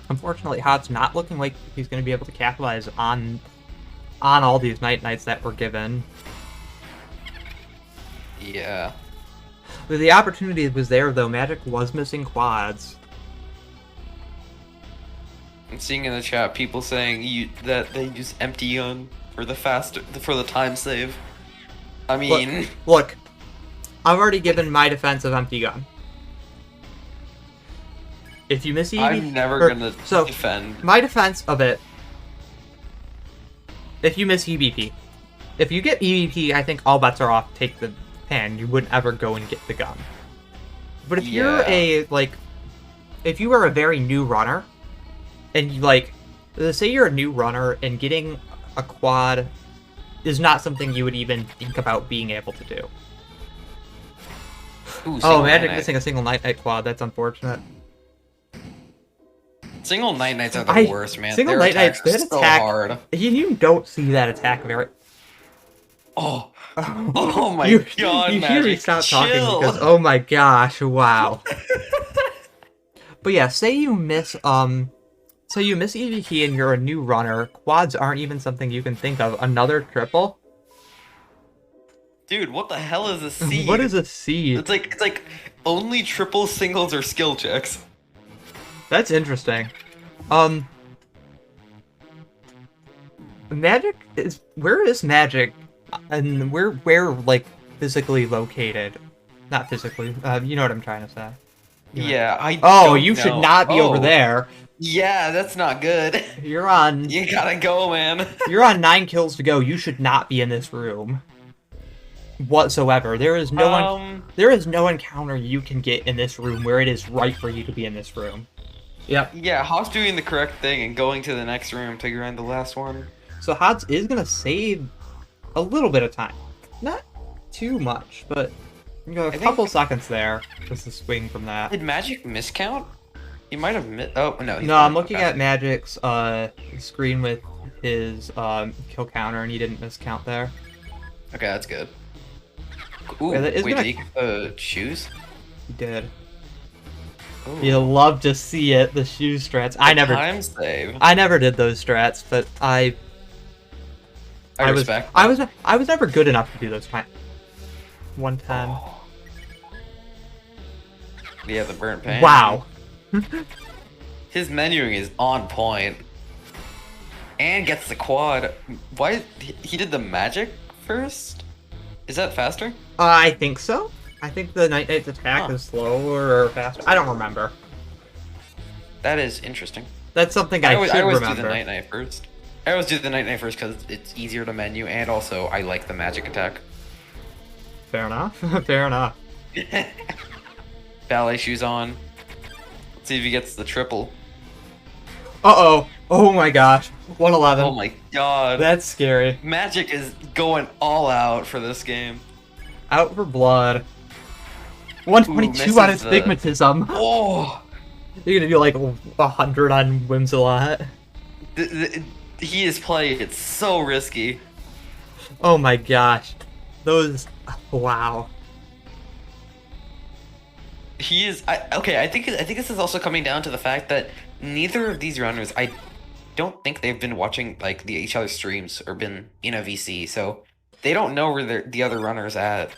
unfortunately, Hobbs not looking like he's going to be able to capitalize on all these nights that were given. Yeah. The opportunity was there, though. Magic was missing quads. I'm seeing in the chat people saying that they use empty gun for the time save. I mean, Look, I've already given my defense of empty gun. If you miss EVP, I'm never gonna defend. My defense of it. If you miss EVP, if you get EVP, I think all bets are off. Take the pen. You wouldn't ever go and get the gun. But if you're if you are a very new runner, and you say you're a new runner and getting a quad is not something you would even think about being able to do. Ooh, Magic missing a single night quad. That's unfortunate. Single nights are the worst, man. Single Their nights, attacks that are so attack. hard. You don't see that attack very. Oh my God, you Magic, hear me stop talking chill. because oh my gosh, wow. But yeah, say you miss EVP and you're a new runner, quads aren't even something you can think of. Another triple? Dude, what the hell is a seed? What is a seed? It's like only triple singles or skill checks. That's interesting. Magic is where is Magic, and where like physically located. Not physically. You know what I'm trying to say. Yeah, I. Oh, don't you should know. not be over Oh, there. Yeah, that's not good. You're on. You gotta go, man. You're on 9 kills to go. You should not be in this room whatsoever. There is no one. There is no encounter you can get in this room where it is right for you to be in this room. Yep. Yeah, Hop's doing the correct thing and going to the next room to grind the last one. So Hods is gonna save a little bit of time, not too much, but you know, a couple seconds there just to swing from that. Did Magic miscount? He might have missed. Oh no. No, I'm looking at Magic's screen with his kill counter, and he didn't miscount there. Okay, that's good. Ooh, Yeah, that is wait, gonna- did he choose? He did. Ooh. You'll love to see it. The shoe strats. I never. Time save. I never did those strats, but I respect. I was never good enough to do those. 110. Oh. Yeah, the burnt pan. Wow. His menuing is on point. And gets the quad. Why? He did the magic first? Is that faster? I think so. I think the Night Knight's attack Huh. is slower or faster. I don't remember. That is interesting. That's something I should always remember. do the Night Knight first. I always do the Night Knight first because it's easier to menu, and also I like the magic attack. Fair enough. Fair enough. Ballet shoes on. Let's see if he gets the triple. Uh-oh. Oh my gosh. 111. Oh my god. That's scary. Magic is going all out for this game. Out for blood. 122 on his misses the- Figmatism. Oh! You're gonna be like 100 on Whimsalot. He is playing it so risky. Oh my gosh. Those... Wow. He is. Okay, I think this is also coming down to the fact that neither of these runners, I don't think they've been watching like each other's streams or been in a VC, so they don't know where the other runner's at.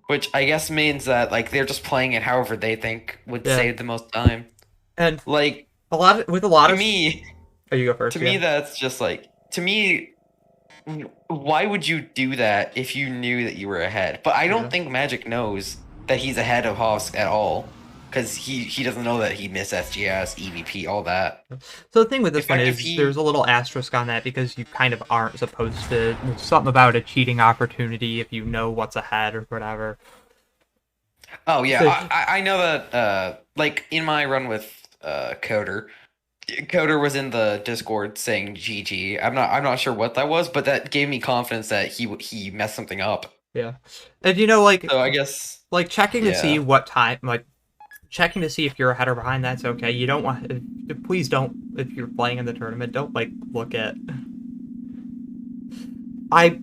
Which I guess means that like they're just playing it however they think would save the most time. And Like a lot to of... me, Oh, you go first. to me that's just like why would you do that if you knew that you were ahead? But I don't think Magic knows that he's ahead of Hovsk at all, because he doesn't know that he missed SGS, EVP, all that. So the thing with this In one fact, is if he- there's a little asterisk on that because you kind of aren't supposed to. There's something about a cheating opportunity if you know what's ahead or whatever. Oh yeah, So- I know that. Like in my run with Coder was in the Discord saying GG. I'm not sure what that was, but that gave me confidence that he messed something up. Yeah, and you know, like So I guess checking to yeah. see what time, like checking to see if you're ahead or behind. That's okay. You don't want. Please don't. If you're playing in the tournament, don't like look at. I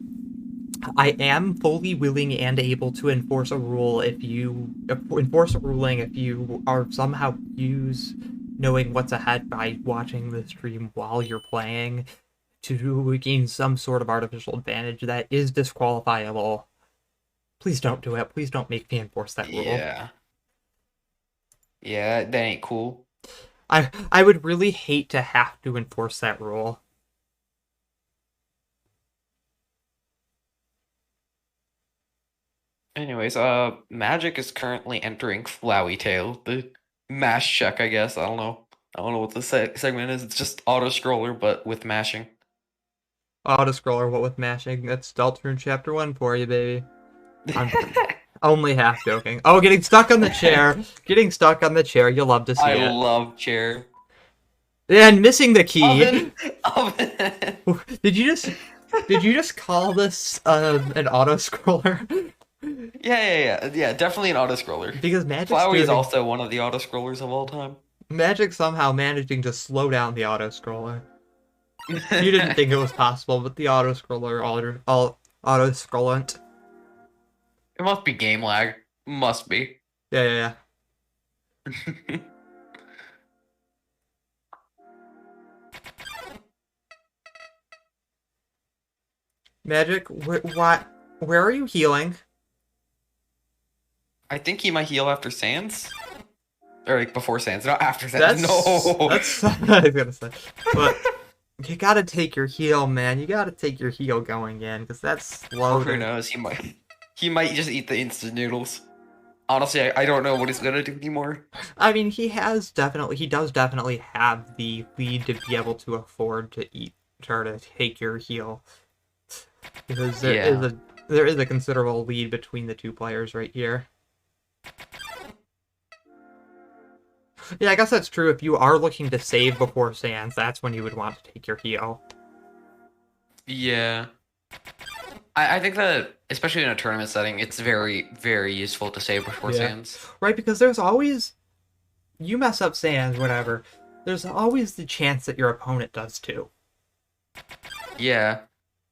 am fully willing and able to enforce a rule if you enforce a ruling if you are somehow use knowing what's ahead by watching the stream while you're playing to gain some sort of artificial advantage that is disqualifiable. Please don't do it. Please don't make me enforce that rule. Yeah. Yeah, that ain't cool. I would really hate to have to enforce that rule. Anyways, Magic is currently entering Flowey Tail, the mash check, I guess. I don't know what the segment is. It's just auto scroller, but with mashing. Auto-scroller, what with mashing? That's Deltarune Chapter 1 for you, baby. I'm only half joking. Oh, getting stuck on the chair. Getting stuck on the chair. You'll love to see I it. love chair. And missing the key. Oven. Did you just call this an auto-scroller? Yeah, definitely an auto scroller. Because Magic's Flowey is doing- also one of the auto scrollers of all time. Magic somehow managing to slow down the auto-scroller. You didn't think it was possible, but the auto-scroller auto-scrollant. It must be game lag. Must be. Yeah. Magic, where are you healing? I think he might heal after Sands. Or like before Sands, not after Sands. That's what I was gonna say. But you gotta take your heal, man. You gotta take your heal going in, because that's slow. Or who knows? He might. He might just eat the instant noodles. Honestly, I don't know what he's gonna do anymore. I mean, he does definitely have the lead to be able to afford to try to take your heal. Because Yeah. there is a considerable lead between the two players right here. Yeah, I guess that's true. If you are looking to save before Sands, that's when you would want to take your heal. Yeah. I think that, especially in a tournament setting, it's very, very useful to save before Yeah. Sands. Right, because there's always... You mess up Sands, whatever. There's always the chance that your opponent does too. Yeah.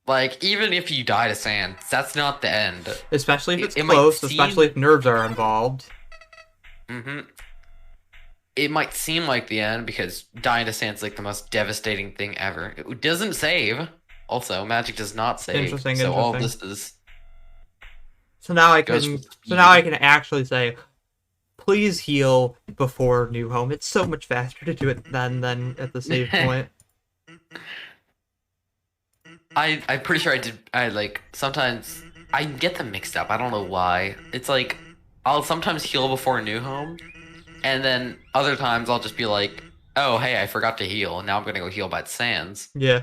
Like, even if you die to Sands, that's not the end. Especially if it's It might close, seem- especially if nerves are involved. Mm-hmm. It might seem like the end because dying to Sands is like the most devastating thing ever. It doesn't save. Also, Magic does not save. Interesting, so all of interesting. this is So now I goes can with so now I speed. can actually say, please heal before New Home. It's so much faster to do it than at the save point. I'm pretty sure I sometimes I get them mixed up. I don't know why. It's like I'll sometimes heal before New Home, and then other times I'll just be like, oh hey, I forgot to heal, and now I'm gonna go heal by the Sands. Yeah.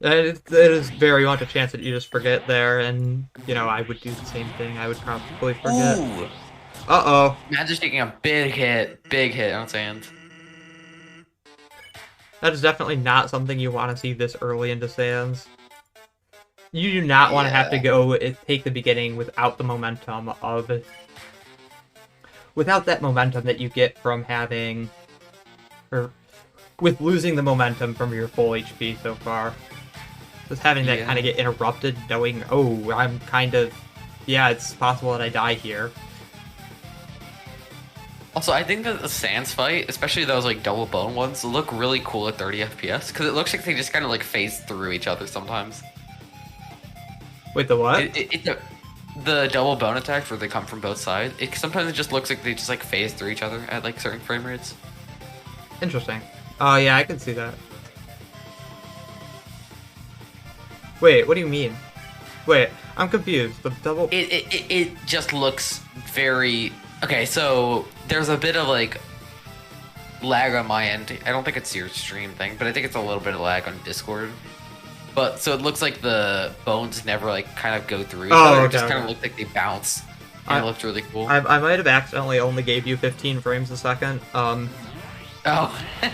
It is very much a chance that you just forget there, and, you know, I would do the same thing. I would probably forget. Ooh, Uh-oh. Magic's taking a big hit on Sands. That is definitely not something you want to see this early into Sands. You do not want to have to Yeah. go take the beginning without the momentum of... Without that momentum that you get from having... Or with losing the momentum from your full HP so far. Just having that Yeah. kind of get interrupted, knowing, oh, I'm kind of... Yeah, it's possible that I die here. Also, I think that the Sands fight, especially those like double bone ones, look really cool at 30 FPS because it looks like they just kind of like phase through each other sometimes. Wait, the what? The double bone attacks where they come from both sides. Sometimes it just looks like they just like phase through each other at like certain frame rates. Interesting. Oh, yeah, I can see that. Wait, what do you mean? Wait, I'm confused. The double... It just looks very okay. So there's a bit of like lag on my end. I don't think it's your stream thing, but I think it's a little bit of lag on Discord. But so it looks like the bones never like kind of go through each other. It okay, just kind of okay. look like they bounce. And it looked really cool. I might have accidentally only gave you 15 frames a second. Oh,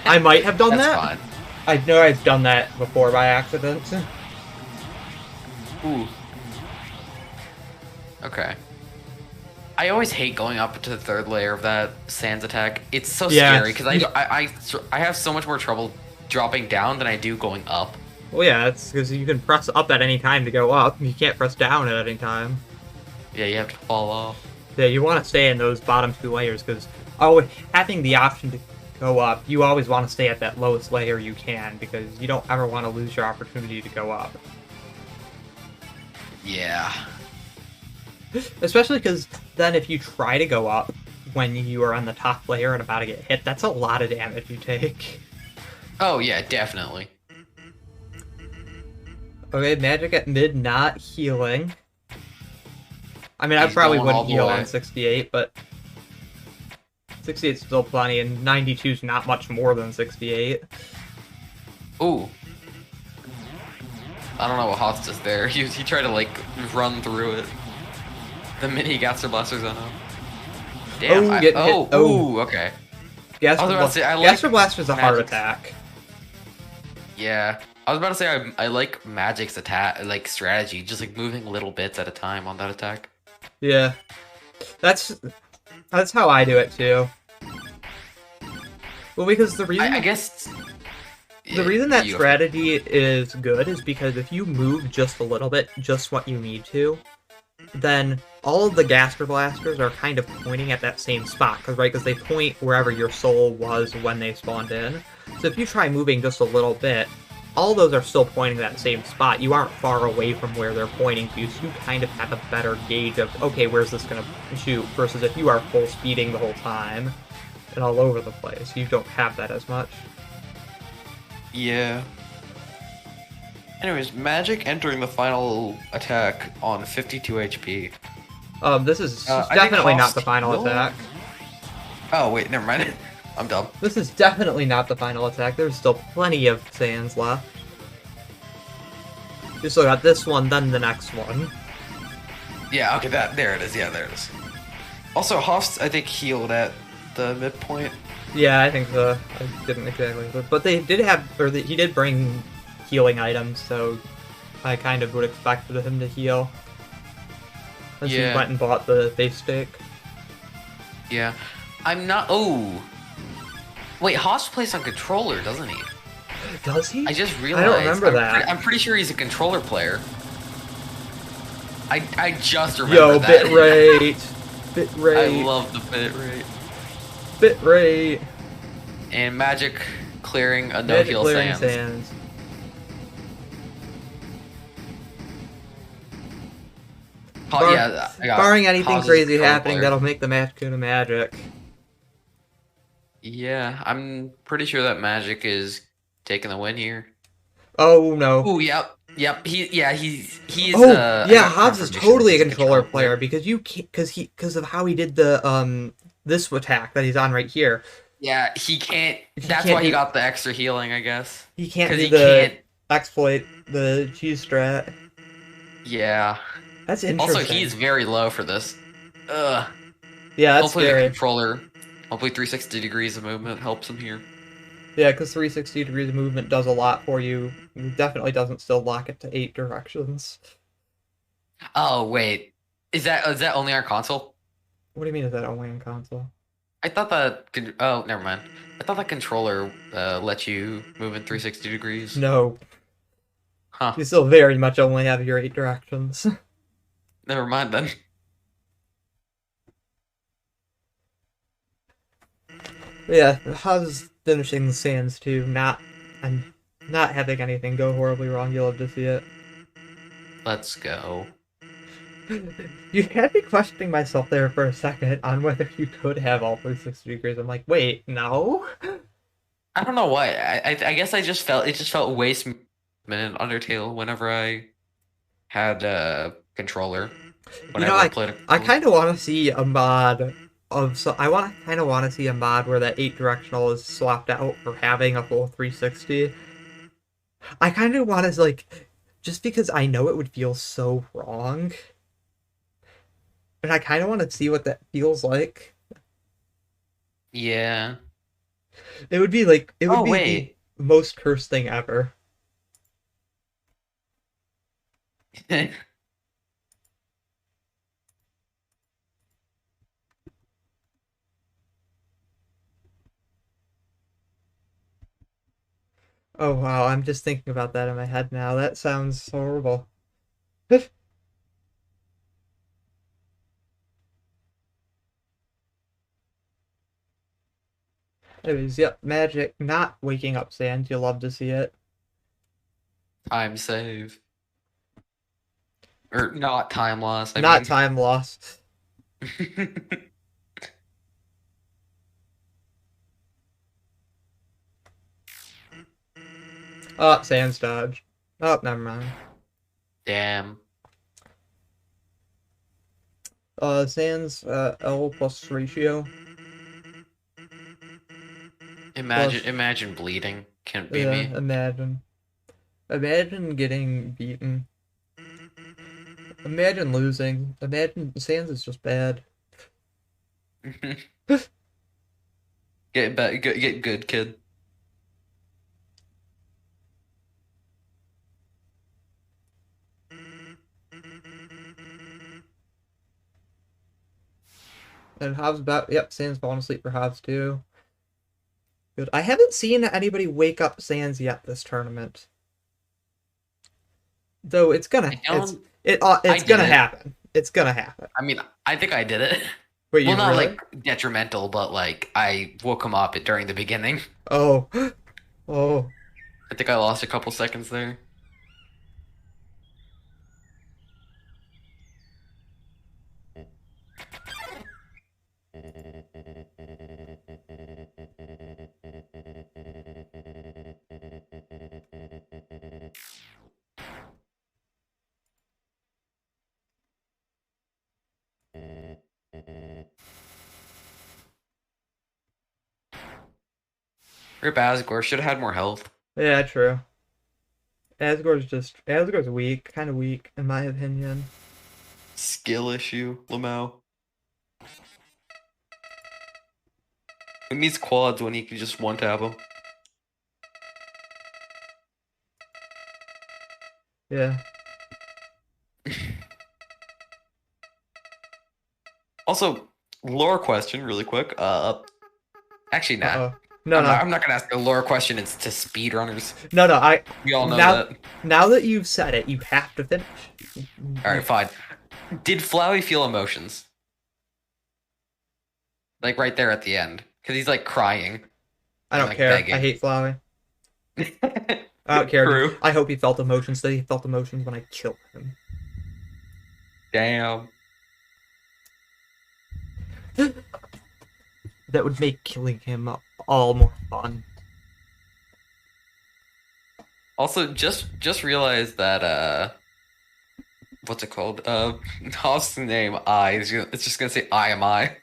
I might have done that's that. fine. I know I've done that before by accident. Ooh. Okay. I always hate going up to the third layer of that Sands attack. It's so Yeah. scary because I have so much more trouble dropping down than I do going up. Well, yeah, it's because you can press up at any time to go up. You can't press down at any time. Yeah, you have to fall off. Yeah, you want to stay in those bottom two layers because, having the option to go up, you always want to stay at that lowest layer you can because you don't ever want to lose your opportunity to go up. Yeah. Especially because then if you try to go up when you are on the top layer and about to get hit, that's a lot of damage you take. Oh yeah, definitely. Okay, Magic at mid not healing. I mean, I He's probably going all wouldn't the heal way. on 68, but 68 is still plenty, and 92 is not much more than 68. Ooh. I don't know what Hots does there. He tried to like run through it. The minute he got Sir Blasters on him. Damn. Oh, getting hit. Oh. Ooh, okay. Gaster I was about to say, I like Blaster's a heart Magic's- attack. Yeah. I was about to say I like Magic's attack like strategy, just like moving little bits at a time on that attack. Yeah. That's how I do it, too. Well, because the reason... I guess The reason that you go strategy is good is because if you move just a little bit, just what you need to, then all of the Gaster Blasters are kind of pointing at that same spot, because they point wherever your soul was when they spawned in. So if you try moving just a little bit, all those are still pointing to that same spot. You aren't far away from where they're pointing to, so you kind of have a better gauge of, okay, where's this going to shoot, versus if you are full speeding the whole time and all over the place, you don't have that as much. Yeah. Anyways, Magic entering the final attack on 52 HP. This is I think definitely not the Hof's final heal? attack. Oh wait, never mind. I'm dumb. This is definitely not the final attack. There's still plenty of sands left. You still got this one, then the next one. Yeah, okay, there it is. Yeah, there it is. Also, Hof's, I think, healed at the midpoint. Yeah, I think so. I didn't exactly, but they did have, he did bring healing items, so I kind of would expect him to heal. Since he Yeah. went and bought the base stick. Yeah. I'm not... Oh! Wait, Hoff plays on controller, doesn't he? Does he? I just realized. I don't remember that. I'm pretty sure he's a controller player. I just remember Yo, that. bit rate. Bit rate. I love the bit rate. Bit rate. And magic clearing a Magic no-heal clearing sands. sands. Yeah, I got Barring anything Haas is a crazy controller happening player. that'll make the match go to magic. Yeah, I'm pretty sure that magic is taking the win here. Oh no. Oh, yep. He's Oh I yeah, got Hobbs is confirmation totally a he's controller player because because of how he did the this attack that he's on right here. Yeah, he can't. That's can't why he do- got the extra healing, I guess. He can't 'Cause do he the can't. exploit the cheese strat. Yeah. That's interesting. Also, he's very low for this. Ugh. yeah, that's Hopefully scary. the controller, hopefully 360 degrees of movement helps him here. Yeah, because 360 degrees of movement does a lot for you. It definitely doesn't still lock it to 8 directions. Oh wait, is that only our console? What do you mean is that only on console? I thought that. Oh, never mind. I thought that controller let you move in 360 degrees. No. Huh. You still very much only have your 8 directions. Never mind then. Yeah, how's finishing the sands too? And not having anything go horribly wrong. You'll love to see it. Let's go. You had me questioning myself there for a second on whether you could have all 360 degrees. I'm like, wait, no. I don't know why. I guess it just felt way smooth in Undertale whenever I had a controller. Whenever I played a I controller. kind of want to see a mod of kind of want to see a mod where that 8 directional is swapped out for having a full 360. I kind of want to like, just because I know it would feel so wrong, and I kind of want to see what that feels like. Yeah. It would be like it would Oh be wait. the most cursed thing ever. Oh wow, I'm just thinking about that in my head now. That sounds horrible. Anyways, yep, magic, not waking up sand. You'll love to see it. Time save. Or not time loss. I Not mean. time loss. Oh, sands dodge. Oh, never mind. Damn. Sands, L plus ratio. Imagine bleeding. Can't be me. Imagine. Imagine getting beaten. Imagine losing. Imagine Sands is just bad. Get good, kid. And Hobbs about Sands falling asleep for Hobbs too. Good. I haven't seen anybody wake up Sands yet this tournament. Though it's gonna happen. It's gonna happen. I mean, I think I did it. Wait, Well, not really? like detrimental, but like I woke him up during the beginning. Oh. Oh. I think I lost a couple seconds there. Rip Asgore should have had more health. Yeah, true. Asgore's weak, kind of weak in my opinion. Skill issue, Lamau. It means quads when you can just one tap him. Yeah. Also, lore question, really quick. Actually, nah. Uh-oh. No, no. I'm not gonna ask a lore question. It's to speedrunners. No, no, We all know now, that. now that you've said it, you have to finish. All right, fine. Did Flowey feel emotions? Like right there at the end, because he's like crying. I don't like, care. begging. I hate Flowey. I don't care. True. I hope he felt emotions. That he felt emotions when I killed him. Damn. That would make killing him all more fun. Also, just realized that what's it called? Hoff's name it's just gonna say I am I.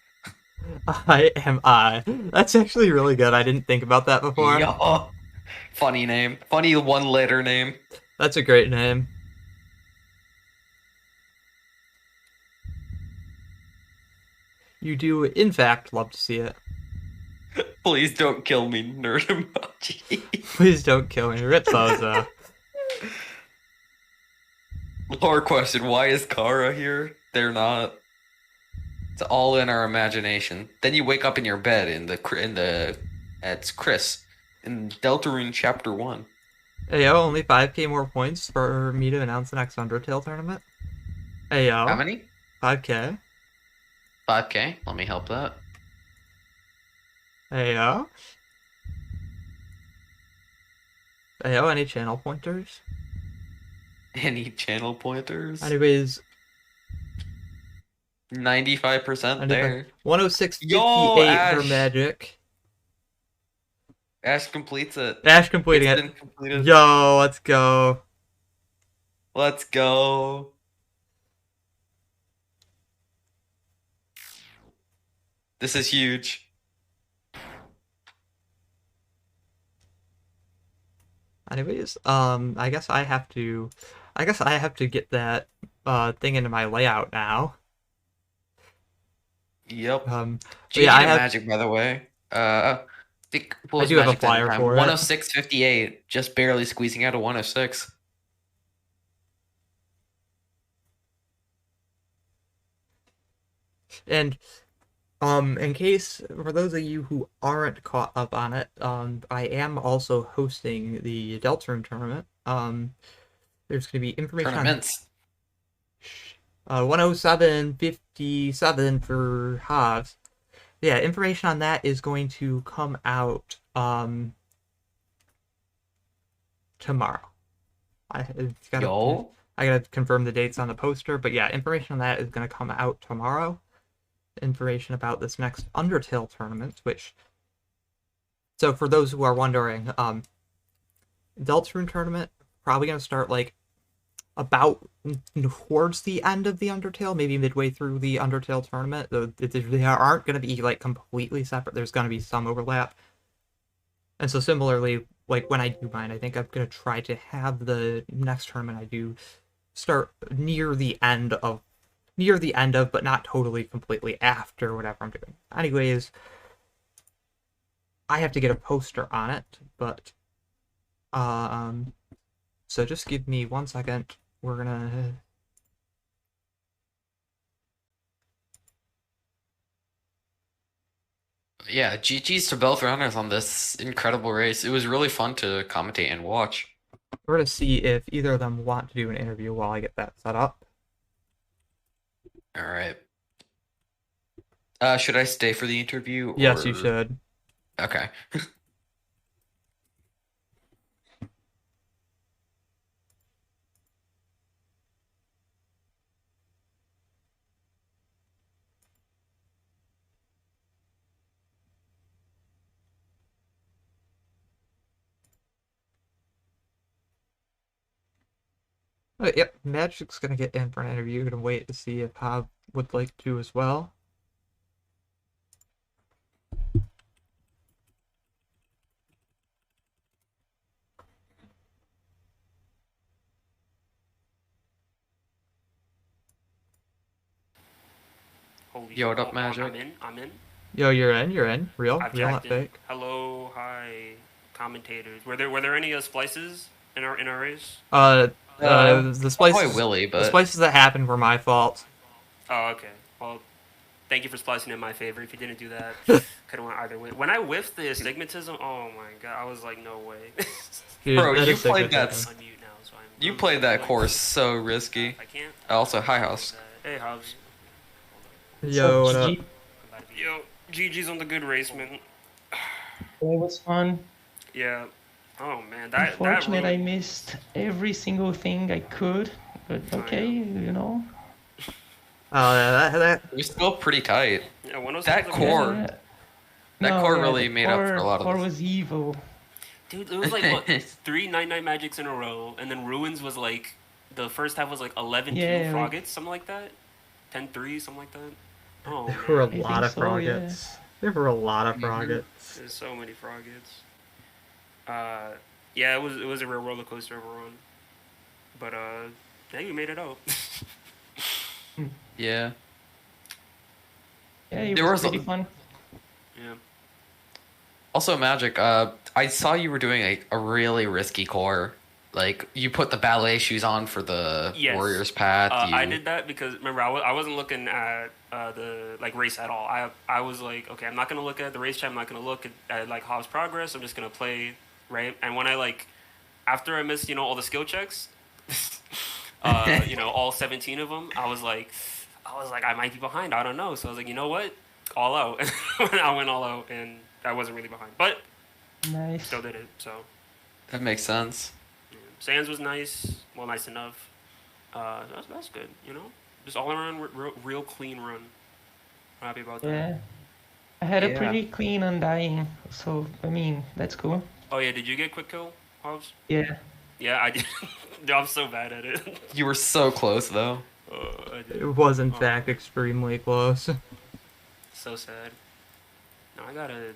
I am I. That's actually really good. I didn't think about that before. Yo. Funny name. Funny one letter name. That's a great name. You do, in fact, love to see it. Please don't kill me, nerd emoji. Please don't kill me. Rip Bozo. Lore question: why is Kara here? They're not. It's all in our imagination. Then you wake up in your bed it's Chris in Deltarune Chapter 1. Ayo, only 5k more points for me to announce the next Undertale tournament. Ayo. How many? 5k. 5K. Let me help that. Ayo. Ayo, any channel pointers? Any channel pointers? Anyways, 95% there. 106.58 Yo, Ash. for Magic. Ash completes it. Ash completing It's it. been completed. Yo, let's go. Let's go. This is huge. Anyways, I guess I have to get that thing into my layout now. Yep. Yeah, I have Magic, by the way. I think I do have a flyer for it. 106.58, just barely squeezing out a 106. And in case for those of you who aren't caught up on it, I am also hosting the Deltarune tournament. There's going to be information Tournaments. on 107.57 for Hovs. Yeah, information on that is going to come out tomorrow. I gotta confirm the dates on the poster, but yeah, information on that is going to come out tomorrow. Information about this next Undertale tournament, so for those who are wondering, Deltarune tournament probably going to start like about towards the end of the Undertale, maybe midway through the Undertale tournament. They aren't going to be like completely separate. There's going to be some overlap. And so similarly, like when I do mine, I think I'm going to try to have the next tournament I do start near the end of, but not totally completely after whatever I'm doing. Anyways, I have to get a poster on it, but so just give me 1 second. We're gonna Yeah, GG's to both runners on this incredible race. It was really fun to commentate and watch. We're gonna see if either of them want to do an interview while I get that set up. All right. Should I stay for the interview? Yes, you should. Okay. Yep, Magic's gonna get in for an interview. Gonna wait to see if Hob would like to as well. Holy Yo, what shit. up, Oh, Magic? I'm in. Yo, you're in. You're in. Real, I've real, not checked in. fake. Hello, hi, commentators. Were there any splices in our race? The Probably splices, Willy, the but splices that happened were my fault. Oh, okay. Well, thank you for splicing in my favor. If you didn't do that, could have went either way. When I whiffed the astigmatism, oh my god, I was like, no way. Dude, bro, that you is played that. significant. Unmute now, so You I'm played that like, course so risky. if I can't. Also, hi, I'll do House. that. Hey, Hobbs. Yo, what GG. up? Yo, GG's on the good race, man. It was fun. Yeah. Oh man, that Unfortunate, I ruined- missed every single thing I could. But okay, you know. Oh, yeah, that It was still pretty tight. Yeah, 106 That was core- amazing. Yeah. That core really the made up for a lot of core this. was evil. Dude, it was like what 3 Night Magics in a row, and then Ruins was like the first half was like 11-2 Yeah, like- Froggets, something like that. 10-3, something like that. Oh there were a man, lot of think so, yeah. Froggets. There were a lot of Mhm. Froggets. there's so many Froggets. Yeah, it was a real roller coaster overall. But yeah, you made it out. Yeah. Yeah, it There was was a- pretty fun. Yeah. Also, Magic. I saw you were doing a really risky core. Like you put the ballet shoes on for the Yes. Warriors path. I did that because remember I wasn't looking at the like race at all. I was like, okay, I'm not gonna look at the race chat. I'm not gonna look at like Hobbs' progress. I'm just gonna play, right? And when I like after I missed all the skill checks, all 17 of them, I was like I might be behind. I don't know. So I was like, you know what, all out. I went all out, and I wasn't really behind, but Nice. still did it. So That makes sense. yeah. Sands was nice, well, nice enough. That's good. Just all around real clean run. I'm happy about that. Yeah. I had a Yeah. pretty clean undying, so I mean that's cool. Oh yeah, did you get quick kill, Hobbs? Yeah. Yeah, I did. I'm so bad at it. You were so close though. I did. It was in Oh. fact extremely close. So sad. No, I gotta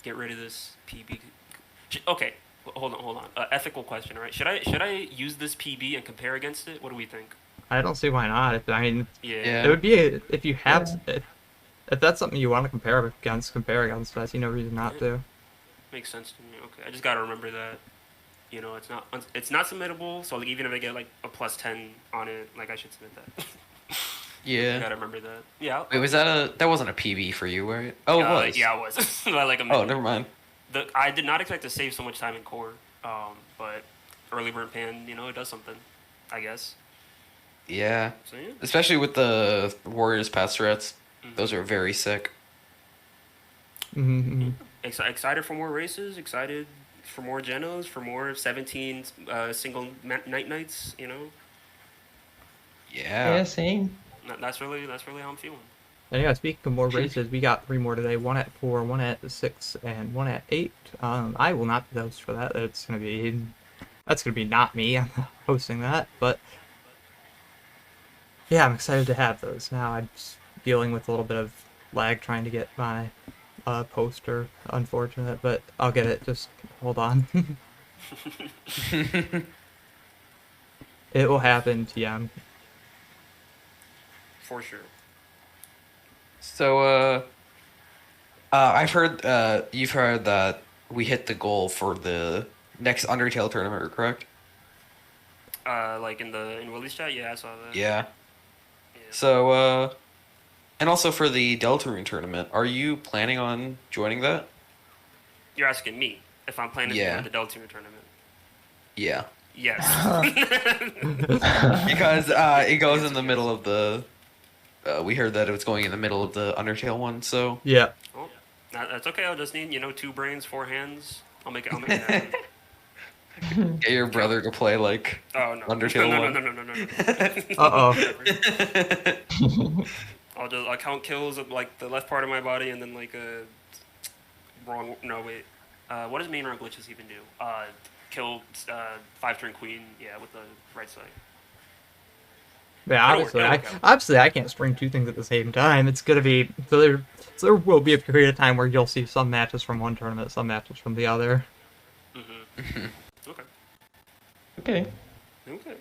get rid of this PB. Okay, hold on. Ethical question, all right? Should I use this PB and compare against it? What do we think? I don't see why not. I mean, Yeah. it would be if you have if that's something you want to compare against. I see no reason not to. Makes sense to me. Okay, I just gotta remember that. It's not submittable. So like, even if I get like a +10 on it, like I should submit that. I Yeah. gotta remember that. Yeah. Wait, that wasn't a PB for you, right? Oh, it was. Yeah, it was. By like a Oh, minute. never mind. I did not expect to save so much time in core, but early burn pan, it does something, I guess. Yeah. So yeah. Especially with the Warriors path threats. Mhm. Those are very sick. Mm-hmm. Excited for more races. Excited for more genos. For more 17 single nights. Yeah. Yeah, same. That's really how I'm feeling. And yeah, speaking of more races, we got 3 more today. 1 at 4, 1 at 6, and 1 at 8. I will not be the host for that. That's gonna be not me. I'm not hosting that, but yeah, I'm excited to have those. Now I'm just dealing with a little bit of lag trying to get my poster. Unfortunate, but I'll get it. Just hold on. It will happen, TM. For sure. So, I've heard, you've heard that we hit the goal for the next Undertale tournament, correct? Like in Willie's chat, yeah, I saw that. Yeah. Yeah. So, and also for the Deltarune tournament, are you planning on joining that? You're asking me if I'm planning Yeah. to join the Deltarune tournament. Yeah. Yes. Because, it goes in the middle of the, we heard that it was going in the middle of the Undertale one, so. Yeah. Oh, that's okay. I'll just need 2 brains, 4 hands. I'll make it happen. Get your brother to play, like, Oh no. Undertale no, one. No. Uh-oh. I'll count kills of like the left part of my body and then like a wrong. No wait. What does main round glitches even do? Kill 5-turn queen. Yeah, with the right side. Yeah, It'll work. obviously I can't string 2 things at the same time. It's gonna be so there will be a period of time where you'll see some matches from one tournament, some matches from the other. Mm-hmm. Okay. Okay. Okay.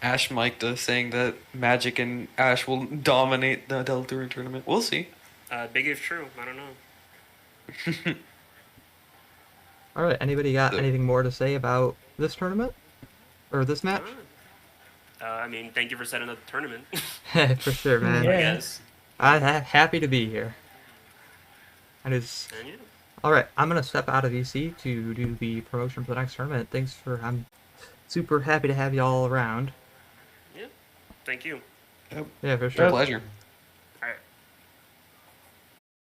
Ash mic'd us saying that Magic and Ash will dominate the Deltarune tournament. We'll see. Big if true. I don't know. All right. Anybody got So- anything more to say about this tournament or this match? I mean, thank you for setting up the tournament. For sure, man. Yeah. I guess. I'm happy to be here. And it's And yeah. all right. I'm gonna step out of EC to do the promotion for the next tournament. Thanks for. I'm super happy to have you all around. Yeah. Thank you. Yeah, for It's a sure. pleasure.